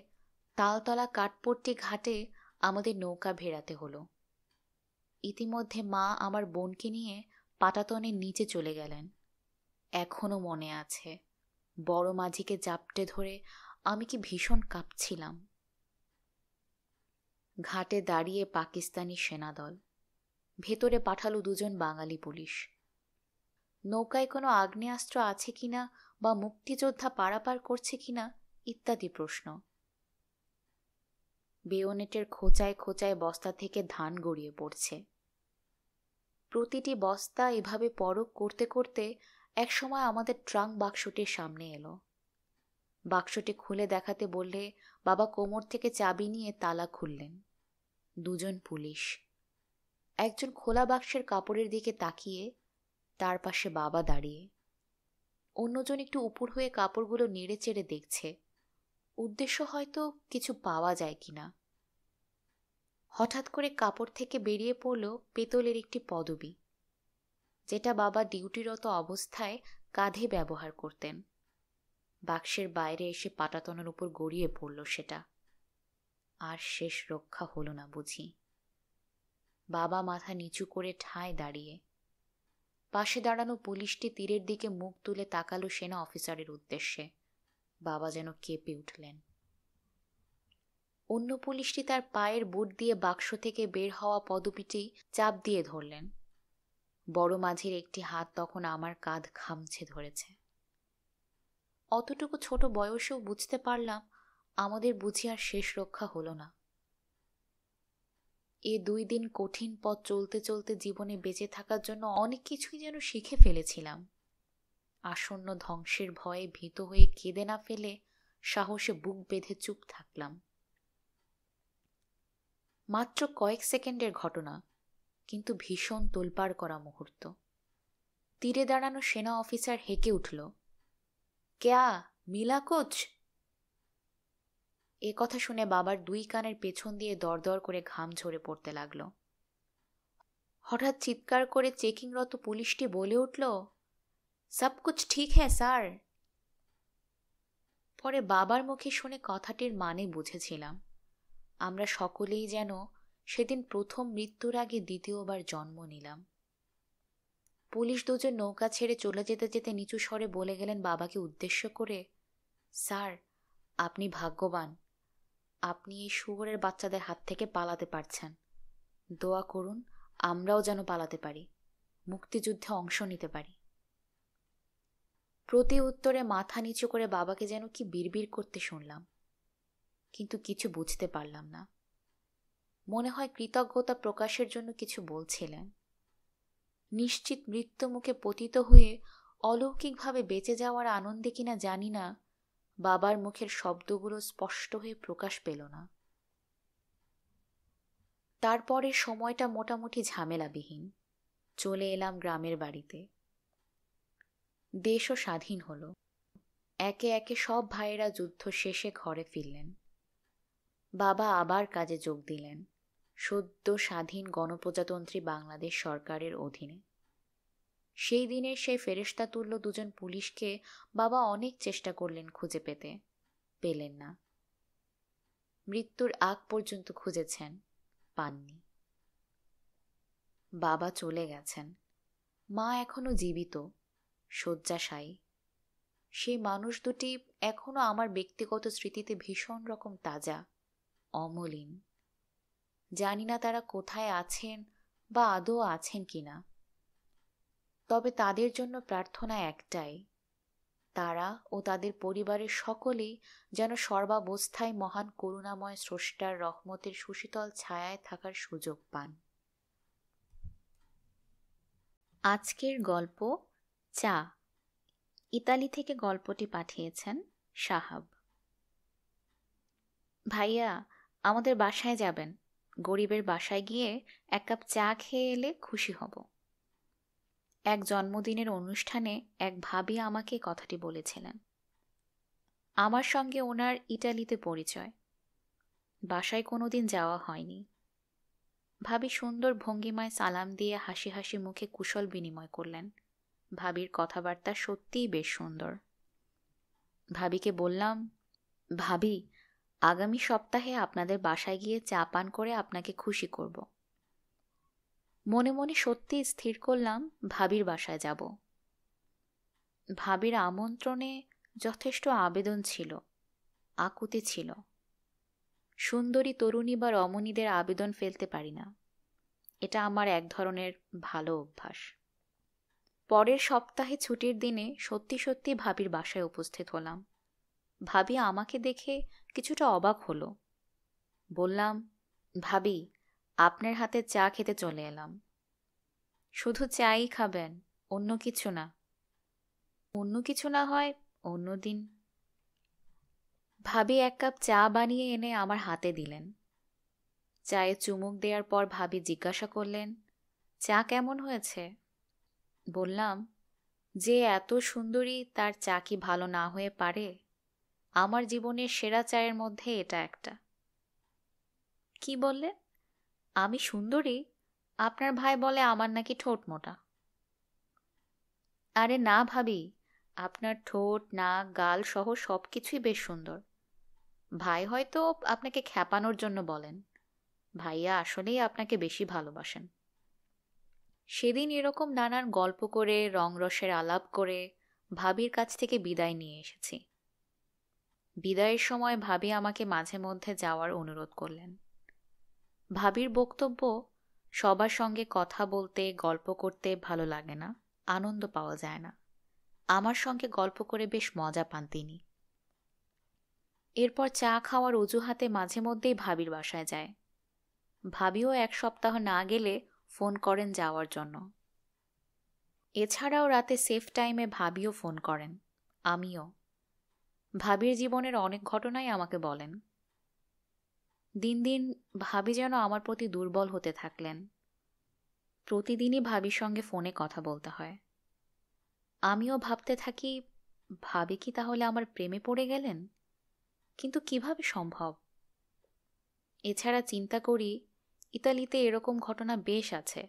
তালতলা কাঠপট্টি ঘাটে আমাদের নৌকা ভেড়াতে হলো। ইতিমধ্যে মা আমার বোনকে নিয়ে পাটাতনের নিচে চলে গেলেন। এখনো মনে আছে, বড় মাঝিকে জাপটে ধরে আমি কি ভীষণ কাঁপছিলাম। ঘাটে দাঁড়িয়ে পাকিস্তানি সেনাদল, ভেতরে পাঠালো 2 জন বাঙালি পুলিশ। নৌকায় কোনো আগ্নেয়াস্ত্র আছে কিনা বা মুক্তিযোদ্ধা পারাপার করছে কিনা ইত্যাদি প্রশ্ন। বেয়োনেটের খোঁচায় খোঁচায় বস্তা থেকে ধান গড়িয়ে পড়ছে। প্রতিটি বস্তা এভাবে পরখ করতে করতে একসময় আমাদের ট্রাঙ্ক বাক্সটির সামনে এলো। বাক্সটি খুলে দেখাতে বললে বাবা কোমর থেকে চাবি নিয়ে তালা খুললেন। 2 জন পুলিশ। একজন খোলা বাক্সের কাপড়ের দিকে তাকিয়ে তার পাশে বাবা দাঁড়িয়ে। অন্যজন একটু উপর হয়ে কাপড়গুলো নেড়ে চেড়ে দেখছে, উদ্দেশ্য হয়তো কিছু পাওয়া যায় কিনা। হঠাৎ করে কাপড় থেকে বেরিয়ে পড়ল পেতলের একটি পদবী, যেটা বাবা ডিউটিরত অবস্থায় কাঁধে ব্যবহার করতেন। বাক্সের বাইরে এসে পাটাতনের উপর গড়িয়ে পড়ল সেটা। আর শেষ রক্ষা হলো না বুঝি। বাবা মাথা নিচু করে ঠায় দাঁড়িয়ে। পাশে দাঁড়ানো পুলিশটি তীরের দিকে মুখ তুলে তাকালো সেনা অফিসারের উদ্দেশ্যে। বাবা যেন কেঁপে উঠলেন। অন্য পুলিশটি তার পায়ের বুট দিয়ে বাক্স থেকে বের হওয়া পদবীটি চাপ দিয়ে ধরলেন। বড় মাঝির একটি হাত তখন আমার কাঁধ খামছে ধরেছে। অতটুকু ছোট বয়সেও বুঝতে পারলাম আমাদের বুঝি আর শেষ রক্ষা হলো না। এ 2 দিন কঠিন পথ চলতে চলতে জীবনে বেঁচে থাকার জন্য অনেক কিছুই যেন শিখে ফেলেছিলাম। আসন্ন ধ্বংসের ভয়ে ভীত হয়ে কেঁদে না ফেলে সাহসে বুক বেঁধে চুপ থাকলাম। মাত্র কয়েক সেকেন্ডের ঘটনা, কিন্তু ভীষণ তোলপাড় করা মুহূর্ত। তীরে দাঁড়ানো সেনা অফিসার হেঁকে উঠল, ক্যা মিলা কোচ? এ কথা শুনে বাবার 2 কানের পেছন দিয়ে দরদর করে ঘাম ঝরে পড়তে লাগল। হঠাৎ চিৎকার করে চেকিংরত পুলিশটি বলে উঠল, সব কুছ ঠিক হ্যাঁ স্যার। পরে বাবার মুখে শুনে কথাটির মানে বুঝেছিলাম। আমরা সকলেই যেন সেদিন প্রথম মৃত্যুর আগে দ্বিতীয়বার জন্ম নিলাম। পুলিশ 2 জন নৌকা ছেড়ে চলে যেতে যেতে নিচু স্বরে বলে গেলেন বাবাকে উদ্দেশ্য করে, স্যার, আপনি ভাগ্যবান। আপনি এই শুয়োরের বাচ্চাদের হাত থেকে পালাতে পারছেন। দোয়া করুন আমরাও যেন পালাতে পারি, মুক্তিযুদ্ধে অংশ নিতে পারি। প্রতি উত্তরে মাথা নিচু করে বাবাকে যেন কি বিড়বিড় করতে শুনলাম, কিন্তু কিছু বুঝতে পারলাম না। মনে হয় কৃতজ্ঞতা প্রকাশের জন্য কিছু বলছিলেন। নিশ্চিত মৃত্যু মুখে পতিত হয়ে অলৌকিকভাবে বেঁচে যাওয়ার আনন্দে কিনা জানি না, বাবার মুখের শব্দগুলো স্পষ্ট হয়ে প্রকাশ পেল না। তারপরের সময়টা মোটামুটি ঝামেলাবিহীন। চলে এলাম গ্রামের বাড়িতে। দেশও স্বাধীন হলো। একে একে সব ভাইয়েরা যুদ্ধ শেষে ঘরে ফিরলেন। বাবা আবার কাজে যোগ দিলেন, সদ্য স্বাধীন গণপ্রজাতন্ত্রী বাংলাদেশ সরকারের অধীনে। সেই দিনের সেই ফেরেশতা তুল্য 2 জন পুলিশকে বাবা অনেক চেষ্টা করলেন খুঁজে পেতে, পেলেন না। মৃত্যুর আগ পর্যন্ত খুঁজেছেন, পাননি। বাবা চলে গেছেন। মা এখনো জীবিত, শয্যাশায়ী। সেই মানুষ দুটি এখনো আমার ব্যক্তিগত স্মৃতিতে ভীষণ রকম তাজা, অমলিন। জানি না তারা কোথায় আছেন বা আদৌ আছেন কিনা। তবে তাদের জন্য প্রার্থনা একটাই, তারা ও তাদের পরিবারের সকলেই যেন সর্বাবস্থায় মহান করুণাময় স্রষ্টার রহমতের সুশীতল ছায়ায় থাকার সুযোগ পান। আজকের গল্প চা। ইতালি থেকে গল্পটি পাঠিয়েছেন সাহাব। ভাইয়া, আমাদের বাসায় যাবেন। গরিবের বাসায় গিয়ে 1 কাপ চা খেয়ে এলে খুশি হব। এক জন্মদিনের অনুষ্ঠানে এক ভাবি আমাকে কথাটি বলেছিলেন। আমার সঙ্গে ওনার ইটালিতে পরিচয়, বাসায় কোনোদিন যাওয়া হয়নি। ভাবি সুন্দর ভঙ্গিমায় সালাম দিয়ে হাসি হাসি মুখে কুশল বিনিময় করলেন। ভাবির কথাবার্তা সত্যিই বেশ সুন্দর। ভাবিকে বললাম, ভাবি, আগামী সপ্তাহে আপনাদের বাসায় গিয়ে চা পান করে আপনাকে খুশি করব। মনে মনে সত্যি স্থির করলাম ভাবির বাসায় যাব। ভাবির আমন্ত্রণে যথেষ্ট আবেদন ছিল, আকুতি ছিল। সুন্দরী তরুণী বা রমণীদের আবেদন ফেলতে পারি না, এটা আমার এক ধরনের ভালো অভ্যাস। পরের সপ্তাহে ছুটির দিনে সত্যি সত্যি ভাবির বাসায় উপস্থিত হলাম। ভাবি আমাকে দেখে কিছুটা অবাক হলো। বললাম, ভাবি, আপনার হাতে চা খেতে চলে এলাম। শুধু চাই খাবেন, অন্য কিছু না? অন্য কিছু না হয় অন্যদিন। ভাবি 1 কাপ চা বানিয়ে এনে আমার হাতে দিলেন। চায়ে চুমুক দেওয়ার পর ভাবি জিজ্ঞাসা করলেন, চা কেমন হয়েছে? বললাম, যে এত সুন্দরী তার চা কি ভালো না হয়ে পারে? আমার জীবনের সেরা চায়ের মধ্যে এটা একটা। কি বললেন? আমি সুন্দরী? আপনার ভাই বলে আমার নাকি ঠোঁট মোটা। আরে না ভাবি, আপনার ঠোঁট, নাক, গাল সহ সবকিছুই বেশ সুন্দর। ভাই হয়তো আপনাকে খ্যাপানোর জন্য বলেন। ভাইয়া আসলেই আপনাকে বেশি ভালোবাসেন। সেদিন এরকম নানান গল্প করে, রংরসের আলাপ করে ভাবির কাছ থেকে বিদায় নিয়ে এসেছি। বিদায়ের সময় ভাবি আমাকে মাঝে মধ্যে যাওয়ার অনুরোধ করলেন। ভাবির বক্তব্য, সবার সঙ্গে কথা বলতে, গল্প করতে ভালো লাগে না, আনন্দ পাওয়া যায় না। আমার সঙ্গে গল্প করে বেশ মজা পান তিনি। এরপর চা খাওয়ার অজুহাতে মাঝে মধ্যেই ভাবির বাসায় যায়। ভাবিও 1 সপ্তাহ না গেলে ফোন করেন যাওয়ার জন্য। এছাড়াও রাতে সেফ টাইমে ভাবিও ফোন করেন, আমিও। ভাবির জীবনের অনেক ঘটনাই আমাকে বলেন। দিন দিন ভাবি যেন আমার প্রতি দুর্বল হতে থাকলেন। প্রতিদিনই ভাবির সঙ্গে ফোনে কথা বলতে হয়। আমিও ভাবতে থাকি, ভাবি কি তাহলে আমার প্রেমে পড়ে গেলেন? কিন্তু কিভাবে সম্ভব? এছাড়া চিন্তা করি, ইতালিতে এরকম ঘটনা বেশ আছে।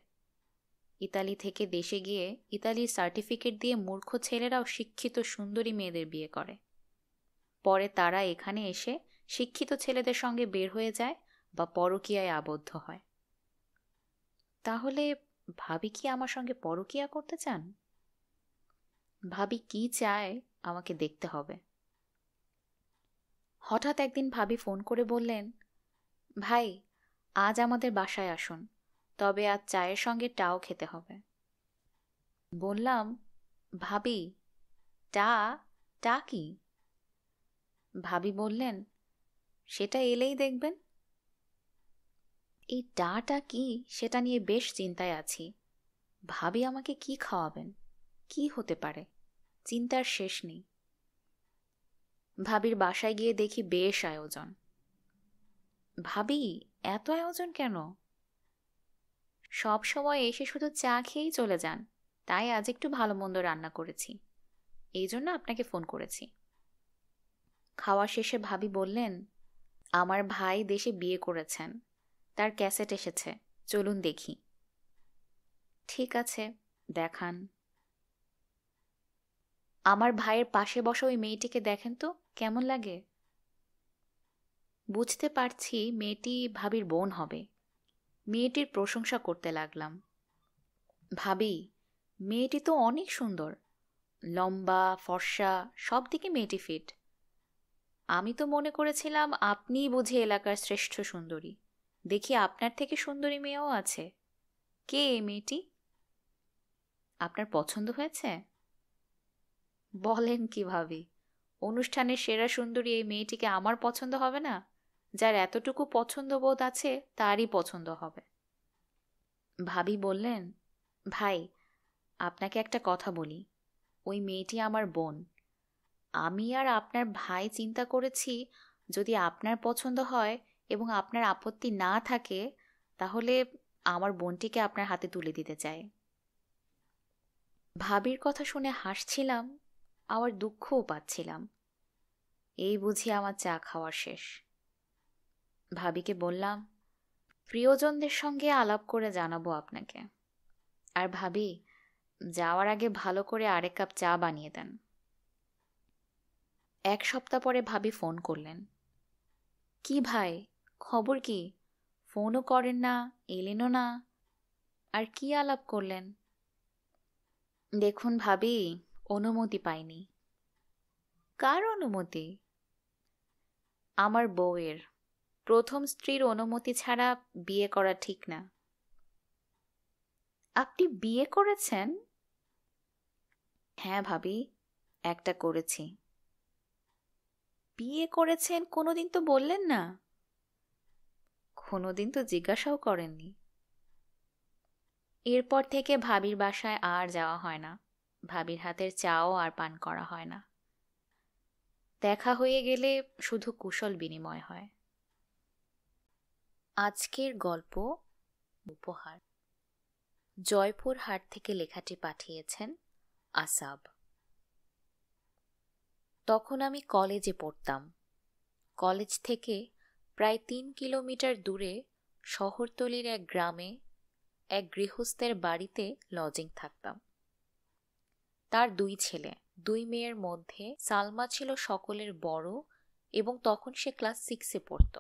ইতালি থেকে দেশে গিয়ে ইতালির সার্টিফিকেট দিয়ে মূর্খ ছেলেরাও শিক্ষিত সুন্দরী মেয়েদের বিয়ে করে। পরে তারা এখানে এসে শিক্ষিত ছেলেদের সঙ্গে বের হয়ে যায় বা পরকীয়ায় আবদ্ধ হয়। তাহলে ভাবি কি আমার সঙ্গে পরকীয়া করতে চান? ভাবি কি চায় আমাকে দেখতে হবে। হঠাৎ একদিন ভাবি ফোন করে বললেন, ভাই, আজ আমাদের বাসায় আসুন, তবে আজ চায়ের সঙ্গে টাও খেতে হবে। বললাম, ভাবি, টা? টা কি? ভাবি বললেন, সেটা এলেই দেখবেন। এই টাটা কি সেটা নিয়ে বেশ চিন্তায় আছি। ভাবি আমাকে কি খাওয়াবেন? কি হতে পারে? চিন্তার শেষ নেই। ভাবির বাসায় গিয়ে দেখি বেশ আয়োজন। ভাবি, এত আয়োজন কেন? সব সময় এসে শুধু চা খেয়েই চলে যান, তাই আজ একটু ভালো মন্দ রান্না করেছি, এই জন্য আপনাকে ফোন করেছি। খাওয়া শেষে ভাবি বললেন, আমার ভাই দেশে বিয়ে করেছেন, তার ক্যাসেট এসেছে, চলুন দেখি। ঠিক আছে, দেখান। আমার ভাইয়ের পাশে বসা ওই মেয়েটিকে দেখেন তো কেমন লাগে। বুঝতে পারছি মেয়েটি ভাবির বোন হবে। মেয়েটির প্রশংসা করতে লাগলাম। ভাবি, মেয়েটি তো অনেক সুন্দর, লম্বা, ফর্সা, সব দিকে মেয়েটি ফিট। আমি তো মনে করেছিলাম আপনিই বুঝি এলাকার শ্রেষ্ঠ সুন্দরী। দেখি আপনার থেকে সুন্দরী মেয়েও আছে। কে এই মেয়েটি? আপনার পছন্দ হয়েছে? বলেন কি ভাবি, অনুষ্ঠানের সেরা সুন্দরী এই মেয়েটিকে আমার পছন্দ হবে না? যার এতটুকু পছন্দবোধ আছে তারই পছন্দ হবে। ভাবি বললেন, ভাই, আপনাকে একটা কথা বলি, ওই মেয়েটি আমার বোন। আমি আর আপনার ভাই চিন্তা করেছি, যদি আপনার পছন্দ হয় এবং আপনার আপত্তি না থাকে, তাহলে আমার বোনটিকে আপনার হাতে তুলে দিতে চাই। ভাবির কথা শুনে হাসছিলাম, আবার দুঃখও পাচ্ছিলাম। এই বুঝি আমার চা খাওয়ার শেষ। ভাবিকে বললাম, প্রিয়জনদের সঙ্গে আলাপ করে জানাবো আপনাকে। আর ভাবি, যাওয়ার আগে ভালো করে আরেক কাপ চা বানিয়ে দেন। 1 সপ্তাহ পরে ভাবি ফোন করলেন। কি ভাই, খবর কি? ফোনও করেন না, এলেনও না। আর কি আলাপ করলেন? দেখুন ভাবি, অনুমতি পাইনি। কার অনুমতি? আমার বউয়ের। প্রথম স্ত্রীর অনুমতি ছাড়া বিয়ে করা ঠিক না। আপনি বিয়ে করেছেন? হ্যাঁ ভাবি, একটা করেছি। বিয়ে করেছেন কোনোদিন তো বললেন না। কোনোদিন তো জিজ্ঞাসাও করেননি। এরপর থেকে ভাবির বাসায় আর যাওয়া হয় না, ভাবির হাতের চাও আর পান করা হয় না। দেখা হয়ে গেলে শুধু কুশল বিনিময় হয়। আজকের গল্প উপহার। জয়পুরহাট থেকে লেখাটি পাঠিয়েছেন আসাব। তখন আমি কলেজে পড়তাম। কলেজ থেকে প্রায় 3 কিলোমিটার দূরে শহরতলির এক গ্রামে এক গৃহস্থের বাড়িতে লজিং থাকতাম। তার 2 ছেলে 2 মেয়ের মধ্যে সালমা ছিল সকলের বড় এবং তখন সে ক্লাস 6-এ পড়ত।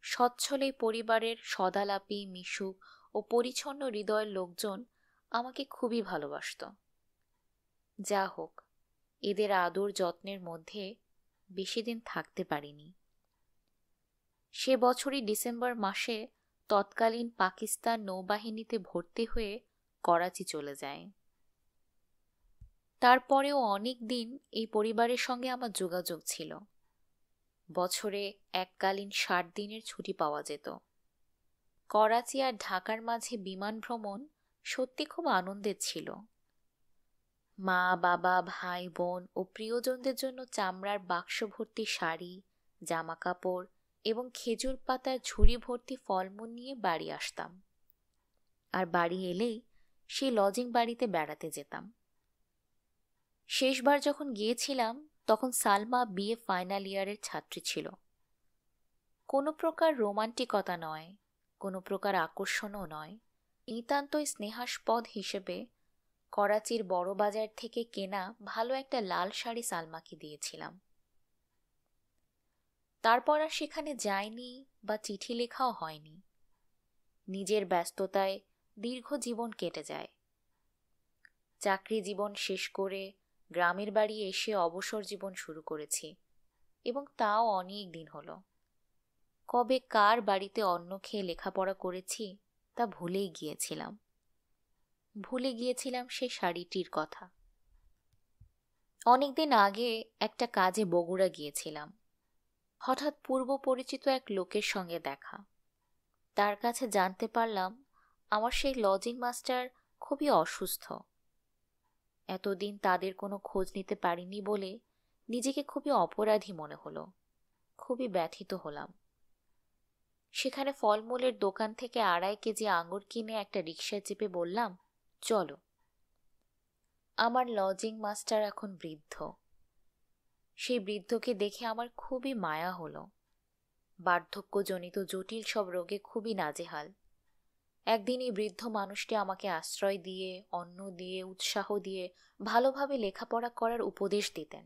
সচ্ছল এই পরিবারের সদালাপী, মিশুক ও পরিচ্ছন্ন হৃদয়ের লোকজন আমাকে খুবই ভালোবাসত। যা হোক, এদের আদর যত্নের মধ্যে বেশি দিন থাকতে পারিনি। সে বছরই ডিসেম্বর মাসে তৎকালীন পাকিস্তান নৌবাহিনীতে ভর্তি হয়ে করাচি চলে যায়। তারপরেও অনেক দিন এই পরিবারের সঙ্গে আমার যোগাযোগ ছিল। বছরে এককালীন 60 দিনের ছুটি পাওয়া যেত। করাচি আর ঢাকার মাঝে বিমান ভ্রমণ সত্যি খুব আনন্দের ছিল। মা, বাবা, ভাই, বোন ও প্রিয়জনদের জন্য চামড়ার বাক্স ভর্তি শাড়ি, জামা কাপড় এবং খেজুর পাতার ঝুড়ি ভর্তি ফলমূল নিয়ে বাড়ি আসতাম। আর বাড়ি এলেই সেই লজিং বাড়িতে বেড়াতে যেতাম। শেষবার যখন গিয়েছিলাম তখন সালমা বিএ ফাইনাল ইয়ারের ছাত্রী ছিল। কোনো প্রকার রোমান্টিকতা নয়, কোনো প্রকার আকর্ষণও নয়, নিতান্তই স্নেহাস্পদ হিসেবে করাচির বড় বাজার থেকে কেনা ভালো একটা লাল শাড়ি সালমাকে দিয়েছিলাম। তারপর আর সেখানে যায়নি বা চিঠি লেখাও হয়নি। নিজের ব্যস্ততায় দীর্ঘ জীবন কেটে যায়। চাকরি জীবন শেষ করে গ্রামের বাড়ি এসে অবসর জীবন শুরু করেছি এবং তাও অনেক দিন হলো। কবে কার বাড়িতে অন্ন খেয়ে লেখাপড়া করেছি তা ভুলেই গিয়েছিলাম। ভুলে গিয়েছিলাম সে শাড়িটির কথা। অনেকদিন আগে একটা কাজে বগুড়া গিয়েছিলাম। হঠাৎ পূর্ব পরিচিত এক লোকের সঙ্গে দেখা। তার কাছে জানতে পারলাম আমার সেই লজিং মাস্টার খুবই অসুস্থ। এতদিন তাদের কোনো খোঁজ নিতে পারিনি বলে নিজেকে খুবই অপরাধী মনে হলো। খুবই ব্যথিত হলাম। সেখানে ফলমূলের দোকান থেকে 2.5 কেজি আঙুর কিনে একটা রিকশায় চেপে বললাম, চলো। আমার লজিং মাস্টার এখন বৃদ্ধ। সেই বৃদ্ধকে দেখে আমার খুবই মায়া হলো। বার্ধক্যজনিত জটিল সব রোগে খুবই নাজেহাল। একদিন এই বৃদ্ধ মানুষটি আমাকে আশ্রয় দিয়ে, অন্ন দিয়ে, উৎসাহ দিয়ে ভালোভাবে লেখাপড়া করার উপদেশ দিতেন।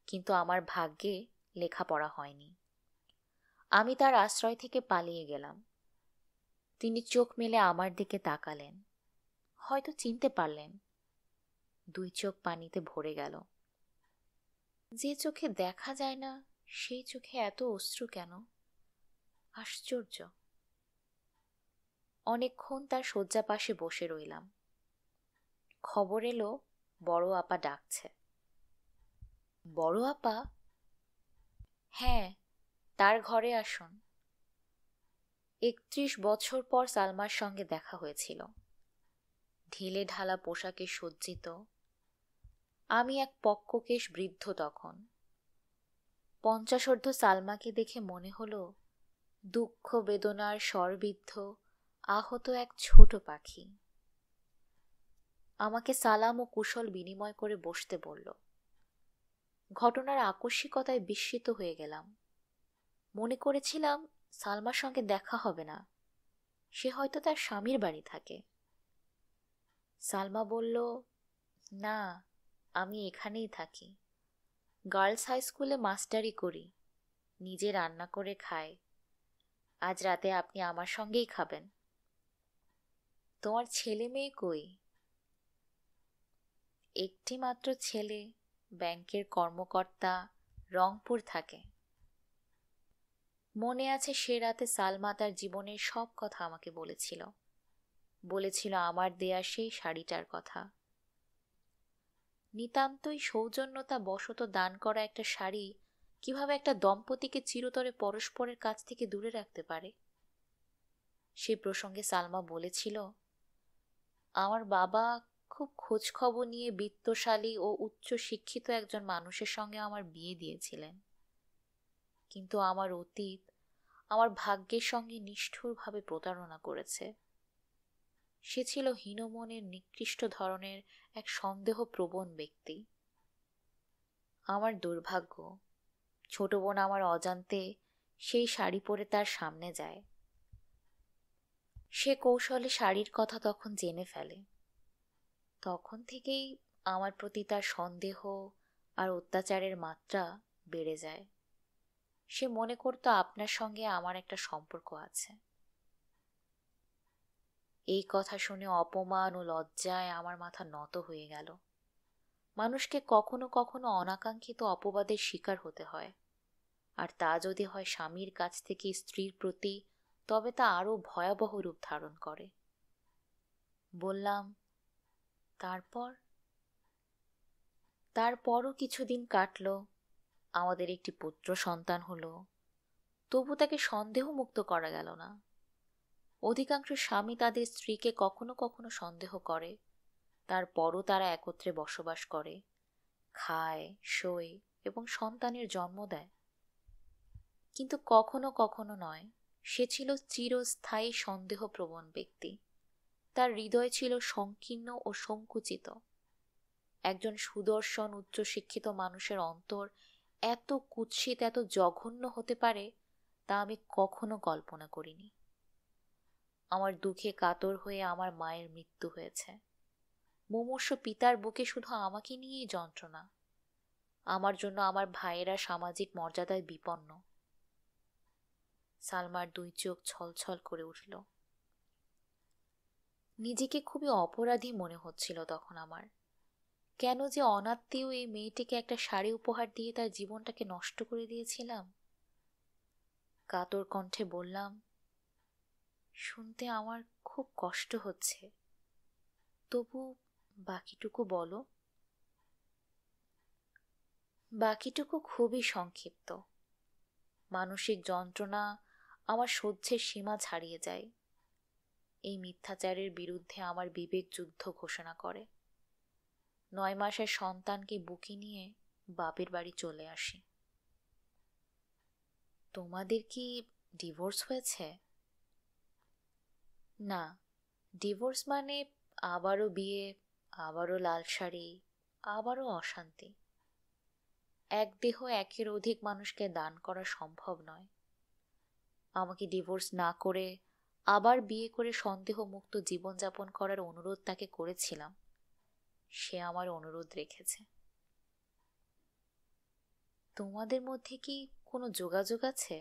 কিন্তু আমার ভাগ্যে লেখাপড়া হয়নি। আমি তার আশ্রয় থেকে পালিয়ে গেলাম। তিনি চোখ মেলে আমার দিকে তাকালেন। হয়তো চিনতে পারলেন। 2 চোখ পানিতে ভরে গেল। যে চোখে দেখা যায় না সেই চোখে এত অশ্রু কেন? আশ্চর্য। অনেকক্ষণ তার শয্যা পাশে বসে রইলাম। খবর এলো বড় আপা ডাকছে। বড় আপা? হ্যাঁ, তার ঘরে আসুন। 31 বছর পর সালমার সঙ্গে দেখা হয়েছিল। ঢিলে ঢালা পোশাকে সজ্জিত। আমি এক পক্ককেশ বৃদ্ধ তখন। 50 সালমাকে দেখে মনে হলো দুঃখ বেদনার স্বরবিদ্ধ আহত এক ছোট পাখি। আমাকে সালাম ও কুশল বিনিময় করে বসতে বলল। ঘটনার আকস্মিকতায় বিস্মিত হয়ে গেলাম। মনে করেছিলাম সালমার সঙ্গে দেখা হবে না, সে হয়তো তার স্বামীর বাড়ি থাকে। সালমা বলল, না, আমি এখানেই থাকি। গার্লস হাই স্কুলে মাস্টারি করি, নিজে রান্না করে খাই। আজ রাতে আপনি আমার সঙ্গেই খাবেন। তোমার ছেলে মেয়ে কই? একটি মাত্র ছেলে, ব্যাংকের কর্মকর্তা, রংপুর থাকে। মনে আছে সে রাতে সালমা তার জীবনের সব কথা আমাকে বলেছিল। বলেছিল আমার দেয়া সেই শাড়িটার কথা। নিতান্তই সৌজন্যতা বশত দান করা একটা শাড়ি কিভাবে একটা দম্পতিকে চিরতরে পরস্পরের কাছ থেকে দূরে রাখতে পারে। সে প্রসঙ্গে সালমা বলেছিল, আমার বাবা খুব খোঁজ খবর নিয়ে বিত্তশালী ও উচ্চ শিক্ষিত একজন মানুষের সঙ্গে আমার বিয়ে দিয়েছিলেন। কিন্তু আমার অতীত আমার ভাগ্যের সঙ্গে নিষ্ঠুরভাবে প্রতারণা করেছে। সে ছিল হীনমনের নিকৃষ্ট ধরনের এক সন্দেহপ্রবণ ব্যক্তি। আমার দুর্ভাগ্য, ছোট বোন আমার অজান্তে সেই শাড়ি পরে তার সামনে যায়। সে কৌশলে শাড়ির কথা তখন জেনে ফেলে। তখন থেকেই আমার প্রতি তার সন্দেহ আর অত্যাচারের মাত্রা বেড়ে যায়। সে মনে করত আপনার সঙ্গে আমার একটা সম্পর্ক আছে। এই কথা শুনে অপমান ও লজ্জায় আমার মাথা নত হয়ে গেল। মানুষকে কখনো কখনো অনাকাঙ্ক্ষিত অপবাদের শিকার হতে হয়, আর তা যদি হয় স্বামীর কাছ থেকে স্ত্রীর প্রতি, তবে তা আরো ভয়াবহ রূপ ধারণ করে। বললাম, তারপরও কিছুদিন কাটল, আমাদের একটি পুত্র সন্তান হলো। তবু তাকে সন্দেহমুক্ত করা গেল না। অধিকাংশ স্বামী তাদের স্ত্রীকে কখনো কখনো সন্দেহ করে, তারপরও তারা একত্রে বসবাস করে, খায়, শোয় এবং সন্তানের জন্ম দেয়। কিন্তু কখনো কখনো নয়। সে ছিল চিরস্থায়ী সন্দেহপ্রবণ ব্যক্তি। তার হৃদয় ছিল সংকীর্ণ ও সংকুচিত। একজন সুদর্শন উচ্চশিক্ষিত মানুষের অন্তর এত কুৎসিত, এত জঘন্য হতে পারে, তা আমি কখনো কল্পনা করিনি। আমার দুঃখে কাতর হয়ে আমার মায়ের মৃত্যু হয়েছে। মুমূর্ষ পিতার বুকে শুধু আমাকে নিয়েই যন্ত্রণা। আমার জন্য আমার ভাইয়েরা সামাজিক মর্যাদায় বিপন্ন। সালমার দুই চোখ ছলছল করে উঠল। নিজেকে খুবই অপরাধী মনে হচ্ছিল তখন আমার। কেন যে অনাত্মীয় এই মেয়েটিকে একটা শাড়ি উপহার দিয়ে তার জীবনটাকে নষ্ট করে দিয়েছিলাম। কাতর কণ্ঠে বললাম, শুনতে আমার খুব কষ্ট হচ্ছে, তবু বাকিটুকু বলো। বাকিটুকু খুবই সংক্ষিপ্ত। মানসিক যন্ত্রণা আমার সহ্যের সীমা ছাড়িয়ে যায়। এই মিথ্যাচারের বিরুদ্ধে আমার বিবেক যুদ্ধ ঘোষণা করে। 9 মাসের সন্তানকে বুকে নিয়ে বাপের বাড়ি চলে আসি। তোমাদের কি ডিভোর্স হয়েছে? না, ডিভোর্স মানে আবারও বিয়ে, আবারও লাল শাড়ি, আবারও অশান্তি। এক দেহ একের অধিক মানুষকে দান করা সম্ভব নয়। আমাকে ডিভোর্স না করে আবার বিয়ে করে সন্দেহমুক্ত জীবনযাপন করার অনুরোধ তাকে করেছিলাম। সে আমার অনুরোধ রেখেছে। তোমাদের মধ্যে কি কোনো যোগাযোগ আছে?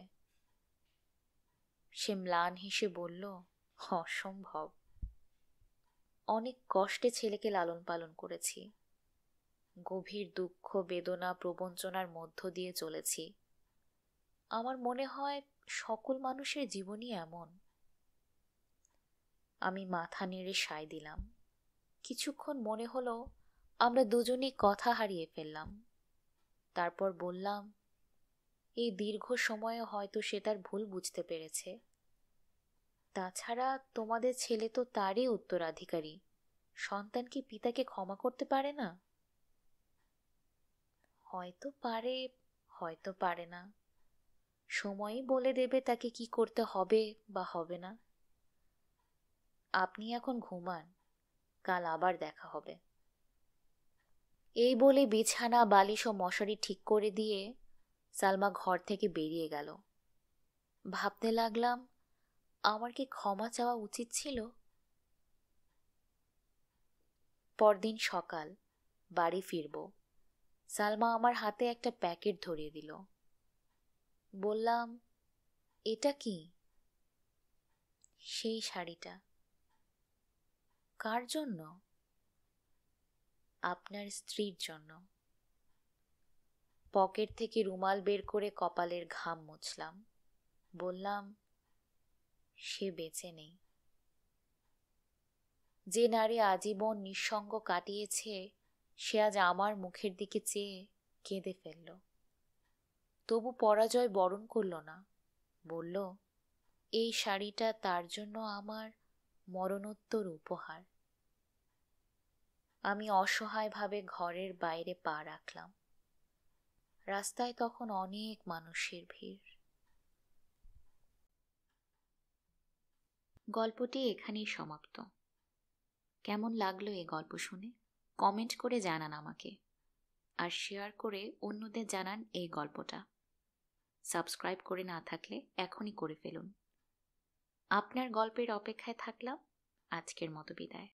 সে ম্লান হেসে বলল, অসম্ভব। অনেক কষ্টে ছেলেকে লালন পালন করেছি। গভীর দুঃখ, বেদনা, প্রবঞ্চনার মধ্য দিয়ে চলেছি। আমার মনে হয় সকল মানুষের জীবনই এমন। আমি মাথা নেড়ে সায় দিলাম। কিছুক্ষণ মনে হলো আমরা দুজনেই কথা হারিয়ে ফেললাম। তারপর বললাম, এই দীর্ঘ সময়ে হয়তো সে তার ভুল বুঝতে পেরেছে। তাছাড়া তোমাদের ছেলে তো তারই উত্তরাধিকারী। সন্তান কি পিতাকে ক্ষমা করতে পারে না? হয়তো পারে, হয়তো পারে না। সময়ই বলে দেবে তাকে কি করতে হবে বা হবে না। আপনি এখন ঘুমান, কাল আবার দেখা হবে। এই বলে বিছানা, বালিশ ও মশারি ঠিক করে দিয়ে সালমা ঘর থেকে বেরিয়ে গেল। ভাবতে লাগলাম, আমার কি ক্ষমা চাওয়া উচিত ছিল? পরদিন সকাল, বাড়ি ফিরব। সালমা আমার হাতে একটা প্যাকেট ধরিয়ে দিল। বললাম, এটা কি? সেই শাড়িটা। কার জন্য? আপনার স্ত্রীর জন্য। পকেট থেকে রুমাল বের করে কপালের ঘাম মুছলাম। বললাম, সে বেঁচে নেই। যে নারী আজীবন নিঃসঙ্গ কাটিয়েছে, সে আজ আমার মুখের দিকে চেয়ে কেঁদে ফেলল। তবু পরাজয় বরণ করল না। বলল, এই শাড়িটা তার জন্য আমার মরণোত্তর উপহার। আমি অসহায়ভাবে ঘরের বাইরে পা রাখলাম। রাস্তায় তখন অনেক মানুষের ভিড়। গল্পটি এখানেই সমাপ্ত। কেমন লাগলো এই গল্প শুনে কমেন্ট করে জানান আমাকে, আর শেয়ার করে অন্যদের জানান এই গল্পটা। সাবস্ক্রাইব করে না থাকলে এখনই করে ফেলুন। আপনার গল্পের অপেক্ষায় থাকলাম। আজকের মতো বিদায়।